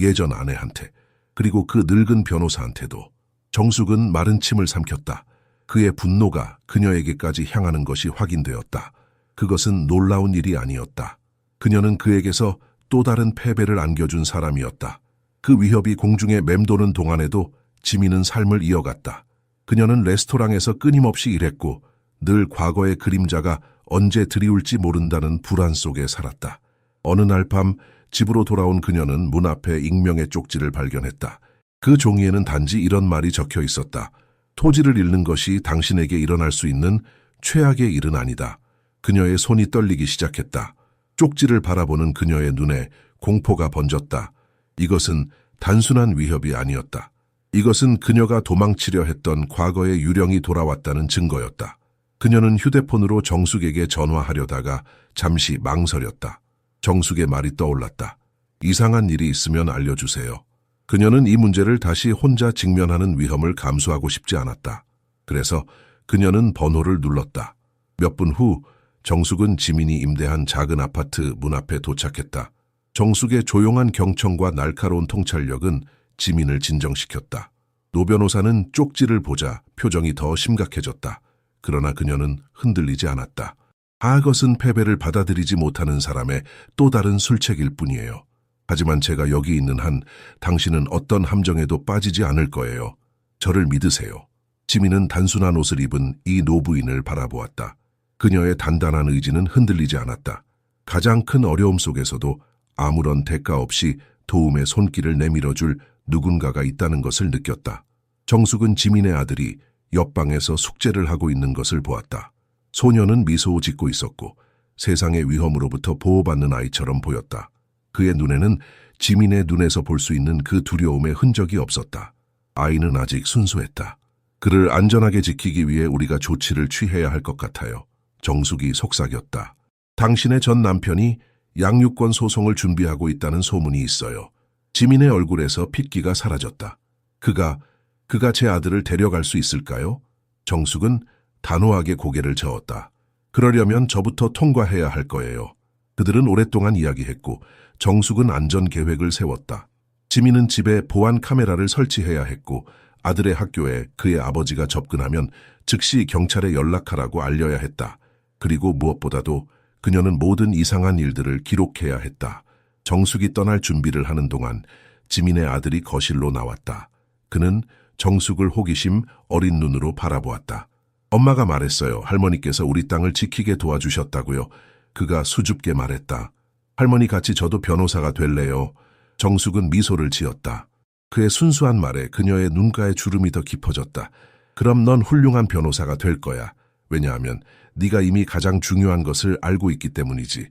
예전 아내한테. 그리고 그 늙은 변호사한테도. 정숙은 마른 침을 삼켰다. 그의 분노가 그녀에게까지 향하는 것이 확인되었다. 그것은 놀라운 일이 아니었다. 그녀는 그에게서 또 다른 패배를 안겨준 사람이었다. 그 위협이 공중에 맴도는 동안에도 지민은 삶을 이어갔다. 그녀는 레스토랑에서 끊임없이 일했고 늘 과거의 그림자가 언제 드리울지 모른다는 불안 속에 살았다. 어느 날 밤 집으로 돌아온 그녀는 문 앞에 익명의 쪽지를 발견했다. 그 종이에는 단지 이런 말이 적혀 있었다. 토지를 잃는 것이 당신에게 일어날 수 있는 최악의 일은 아니다. 그녀의 손이 떨리기 시작했다. 쪽지를 바라보는 그녀의 눈에 공포가 번졌다. 이것은 단순한 위협이 아니었다. 이것은 그녀가 도망치려 했던 과거의 유령이 돌아왔다는 증거였다. 그녀는 휴대폰으로 정숙에게 전화하려다가 잠시 망설였다. 정숙의 말이 떠올랐다. 이상한 일이 있으면 알려주세요. 그녀는 이 문제를 다시 혼자 직면하는 위험을 감수하고 싶지 않았다. 그래서 그녀는 번호를 눌렀다. 몇 분 후 정숙은 지민이 임대한 작은 아파트 문 앞에 도착했다. 정숙의 조용한 경청과 날카로운 통찰력은 지민을 진정시켰다. 노 변호사는 쪽지를 보자 표정이 더 심각해졌다. 그러나 그녀는 흔들리지 않았다. 그것은 패배를 받아들이지 못하는 사람의 또 다른 술책일 뿐이에요. 하지만 제가 여기 있는 한 당신은 어떤 함정에도 빠지지 않을 거예요. 저를 믿으세요. 지민은 단순한 옷을 입은 이 노부인을 바라보았다. 그녀의 단단한 의지는 흔들리지 않았다. 가장 큰 어려움 속에서도 아무런 대가 없이 도움의 손길을 내밀어줄 누군가가 있다는 것을 느꼈다. 정숙은 지민의 아들이 옆방에서 숙제를 하고 있는 것을 보았다. 소녀는 미소 짓고 있었고 세상의 위험으로부터 보호받는 아이처럼 보였다. 그의 눈에는 지민의 눈에서 볼 수 있는 그 두려움의 흔적이 없었다. 아이는 아직 순수했다. 그를 안전하게 지키기 위해 우리가 조치를 취해야 할 것 같아요. 정숙이 속삭였다. 당신의 전 남편이 양육권 소송을 준비하고 있다는 소문이 있어요. 지민의 얼굴에서 핏기가 사라졌다. 그가 제 아들을 데려갈 수 있을까요? 정숙은 단호하게 고개를 저었다. 그러려면 저부터 통과해야 할 거예요. 그들은 오랫동안 이야기했고 정숙은 안전 계획을 세웠다. 지민은 집에 보안 카메라를 설치해야 했고 아들의 학교에 그의 아버지가 접근하면 즉시 경찰에 연락하라고 알려야 했다. 그리고 무엇보다도 그녀는 모든 이상한 일들을 기록해야 했다. 정숙이 떠날 준비를 하는 동안 지민의 아들이 거실로 나왔다. 그는 정숙을 호기심 어린 눈으로 바라보았다. 엄마가 말했어요. 할머니께서 우리 땅을 지키게 도와주셨다고요. 그가 수줍게 말했다. 할머니 같이 저도 변호사가 될래요. 정숙은 미소를 지었다. 그의 순수한 말에 그녀의 눈가에 주름이 더 깊어졌다. 그럼 넌 훌륭한 변호사가 될 거야. 왜냐하면 네가 이미 가장 중요한 것을 알고 있기 때문이지.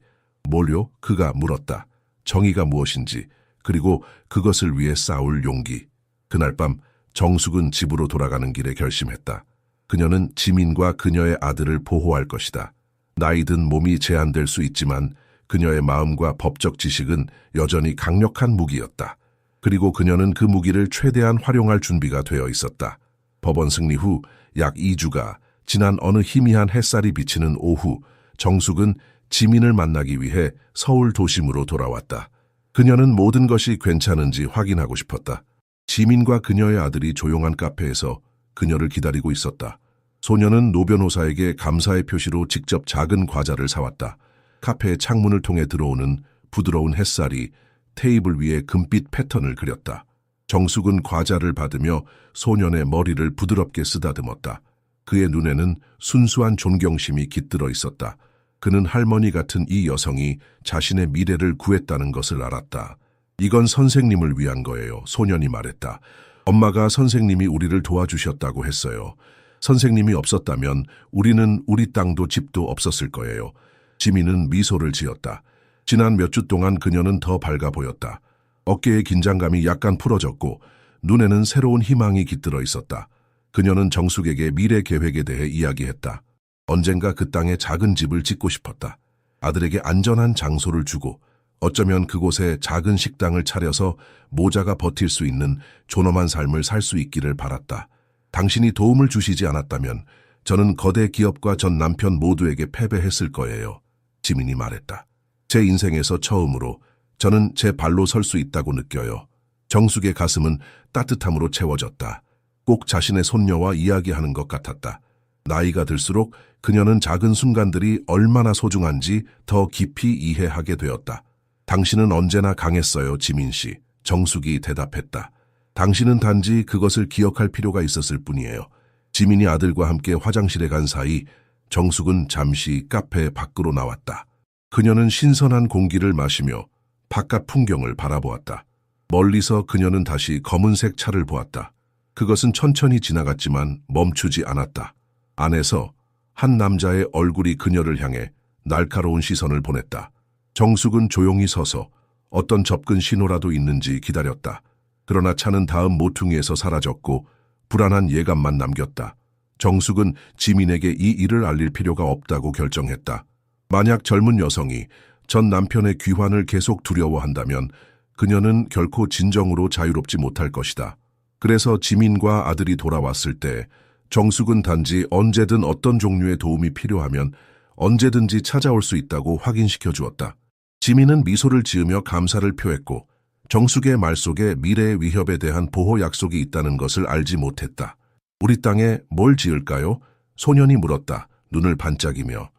뭘요? 그가 물었다. 정의가 무엇인지, 그리고 그것을 위해 싸울 용기. 그날 밤 정숙은 집으로 돌아가는 길에 결심했다. 그녀는 지민과 그녀의 아들을 보호할 것이다. 나이든 몸이 제한될 수 있지만 그녀의 마음과 법적 지식은 여전히 강력한 무기였다. 그리고 그녀는 그 무기를 최대한 활용할 준비가 되어 있었다. 법원 승리 후 약 2주가 지난 어느 희미한 햇살이 비치는 오후, 정숙은 지민을 만나기 위해 서울 도심으로 돌아왔다. 그녀는 모든 것이 괜찮은지 확인하고 싶었다. 지민과 그녀의 아들이 조용한 카페에서 그녀를 기다리고 있었다. 소녀는 노 변호사에게 감사의 표시로 직접 작은 과자를 사왔다. 카페의 창문을 통해 들어오는 부드러운 햇살이 테이블 위에 금빛 패턴을 그렸다. 정숙은 과자를 받으며 소년의 머리를 부드럽게 쓰다듬었다. 그의 눈에는 순수한 존경심이 깃들어 있었다. 그는 할머니 같은 이 여성이 자신의 미래를 구했다는 것을 알았다. 이건 선생님을 위한 거예요. 소년이 말했다. 엄마가 선생님이 우리를 도와주셨다고 했어요. 선생님이 없었다면 우리는 우리 땅도 집도 없었을 거예요. 지민은 미소를 지었다. 지난 몇 주 동안 그녀는 더 밝아 보였다. 어깨의 긴장감이 약간 풀어졌고 눈에는 새로운 희망이 깃들어 있었다. 그녀는 정숙에게 미래 계획에 대해 이야기했다. 언젠가 그 땅에 작은 집을 짓고 싶었다. 아들에게 안전한 장소를 주고 어쩌면 그곳에 작은 식당을 차려서 모자가 버틸 수 있는 존엄한 삶을 살 수 있기를 바랐다. 당신이 도움을 주시지 않았다면 저는 거대 기업과 전 남편 모두에게 패배했을 거예요. 지민이 말했다. 제 인생에서 처음으로 저는 제 발로 설 수 있다고 느껴요. 정숙의 가슴은 따뜻함으로 채워졌다. 꼭 자신의 손녀와 이야기하는 것 같았다. 나이가 들수록 그녀는 작은 순간들이 얼마나 소중한지 더 깊이 이해하게 되었다. 당신은 언제나 강했어요, 지민 씨. 정숙이 대답했다. 당신은 단지 그것을 기억할 필요가 있었을 뿐이에요. 지민이 아들과 함께 화장실에 간 사이 정숙은 잠시 카페 밖으로 나왔다. 그녀는 신선한 공기를 마시며 바깥 풍경을 바라보았다. 멀리서 그녀는 다시 검은색 차를 보았다. 그것은 천천히 지나갔지만 멈추지 않았다. 안에서 한 남자의 얼굴이 그녀를 향해 날카로운 시선을 보냈다. 정숙은 조용히 서서 어떤 접근 신호라도 있는지 기다렸다. 그러나 차는 다음 모퉁이에서 사라졌고 불안한 예감만 남겼다. 정숙은 지민에게 이 일을 알릴 필요가 없다고 결정했다. 만약 젊은 여성이 전 남편의 귀환을 계속 두려워한다면 그녀는 결코 진정으로 자유롭지 못할 것이다. 그래서 지민과 아들이 돌아왔을 때 정숙은 단지 언제든 어떤 종류의 도움이 필요하면 언제든지 찾아올 수 있다고 확인시켜 주었다. 지민은 미소를 지으며 감사를 표했고 정숙의 말 속에 미래의 위협에 대한 보호 약속이 있다는 것을 알지 못했다. 우리 땅에 뭘 지을까요? 소년이 물었다. 눈을 반짝이며.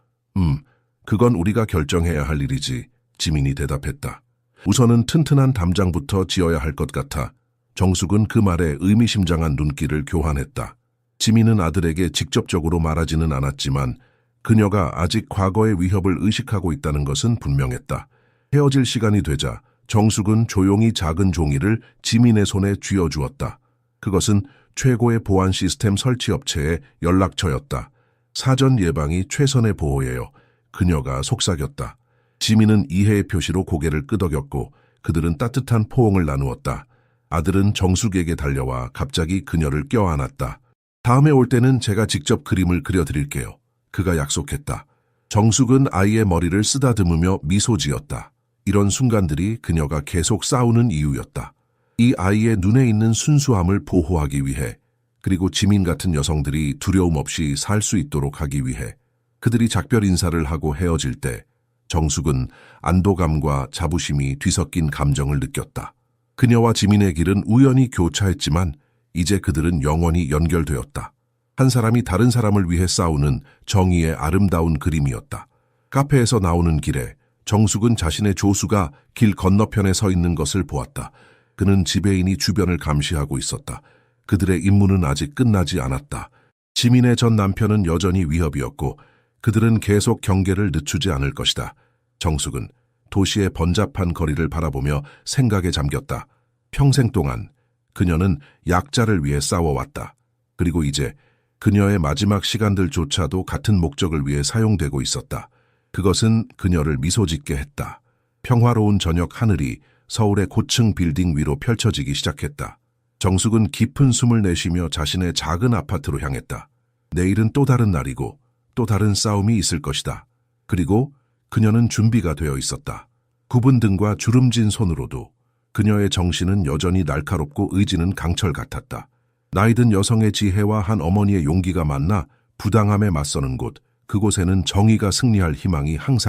그건 우리가 결정해야 할 일이지. 지민이 대답했다. 우선은 튼튼한 담장부터 지어야 할 것 같아. 정숙은 그 말에 의미심장한 눈길을 교환했다. 지민은 아들에게 직접적으로 말하지는 않았지만 그녀가 아직 과거의 위협을 의식하고 있다는 것은 분명했다. 헤어질 시간이 되자 정숙은 조용히 작은 종이를 지민의 손에 쥐어주었다. 그것은 최고의 보안 시스템 설치 업체의 연락처였다. 사전 예방이 최선의 보호예요. 그녀가 속삭였다. 지민은 이해의 표시로 고개를 끄덕였고 그들은 따뜻한 포옹을 나누었다. 아들은 정숙에게 달려와 갑자기 그녀를 껴안았다. 다음에 올 때는 제가 직접 그림을 그려드릴게요. 그가 약속했다. 정숙은 아이의 머리를 쓰다듬으며 미소 지었다. 이런 순간들이 그녀가 계속 싸우는 이유였다. 이 아이의 눈에 있는 순수함을 보호하기 위해, 그리고 지민 같은 여성들이 두려움 없이 살 수 있도록 하기 위해. 그들이 작별 인사를 하고 헤어질 때 정숙은 안도감과 자부심이 뒤섞인 감정을 느꼈다. 그녀와 지민의 길은 우연히 교차했지만 이제 그들은 영원히 연결되었다. 한 사람이 다른 사람을 위해 싸우는 정의의 아름다운 그림이었다. 카페에서 나오는 길에 정숙은 자신의 조수가 길 건너편에 서 있는 것을 보았다. 그는 지배인이 주변을 감시하고 있었다. 그들의 임무는 아직 끝나지 않았다. 지민의 전 남편은 여전히 위협이었고 그들은 계속 경계를 늦추지 않을 것이다. 정숙은 도시의 번잡한 거리를 바라보며 생각에 잠겼다. 평생 동안 그녀는 약자를 위해 싸워왔다. 그리고 이제 그녀의 마지막 시간들조차도 같은 목적을 위해 사용되고 있었다. 그것은 그녀를 미소 짓게 했다. 평화로운 저녁 하늘이 서울의 고층 빌딩 위로 펼쳐지기 시작했다. 정숙은 깊은 숨을 내쉬며 자신의 작은 아파트로 향했다. 내일은 또 다른 날이고 또 다른 싸움이 있을 것이다. 그리고 그녀는 준비가 되어 있었다. 굽은 등과 주름진 손으로도 그녀의 정신은 여전히 날카롭고 의지는 강철 같았다. 나이든 여성의 지혜와 한 어머니의 용기가 만나 부당함에 맞서는 곳, 그곳에는 정의가 승리할 희망이 항상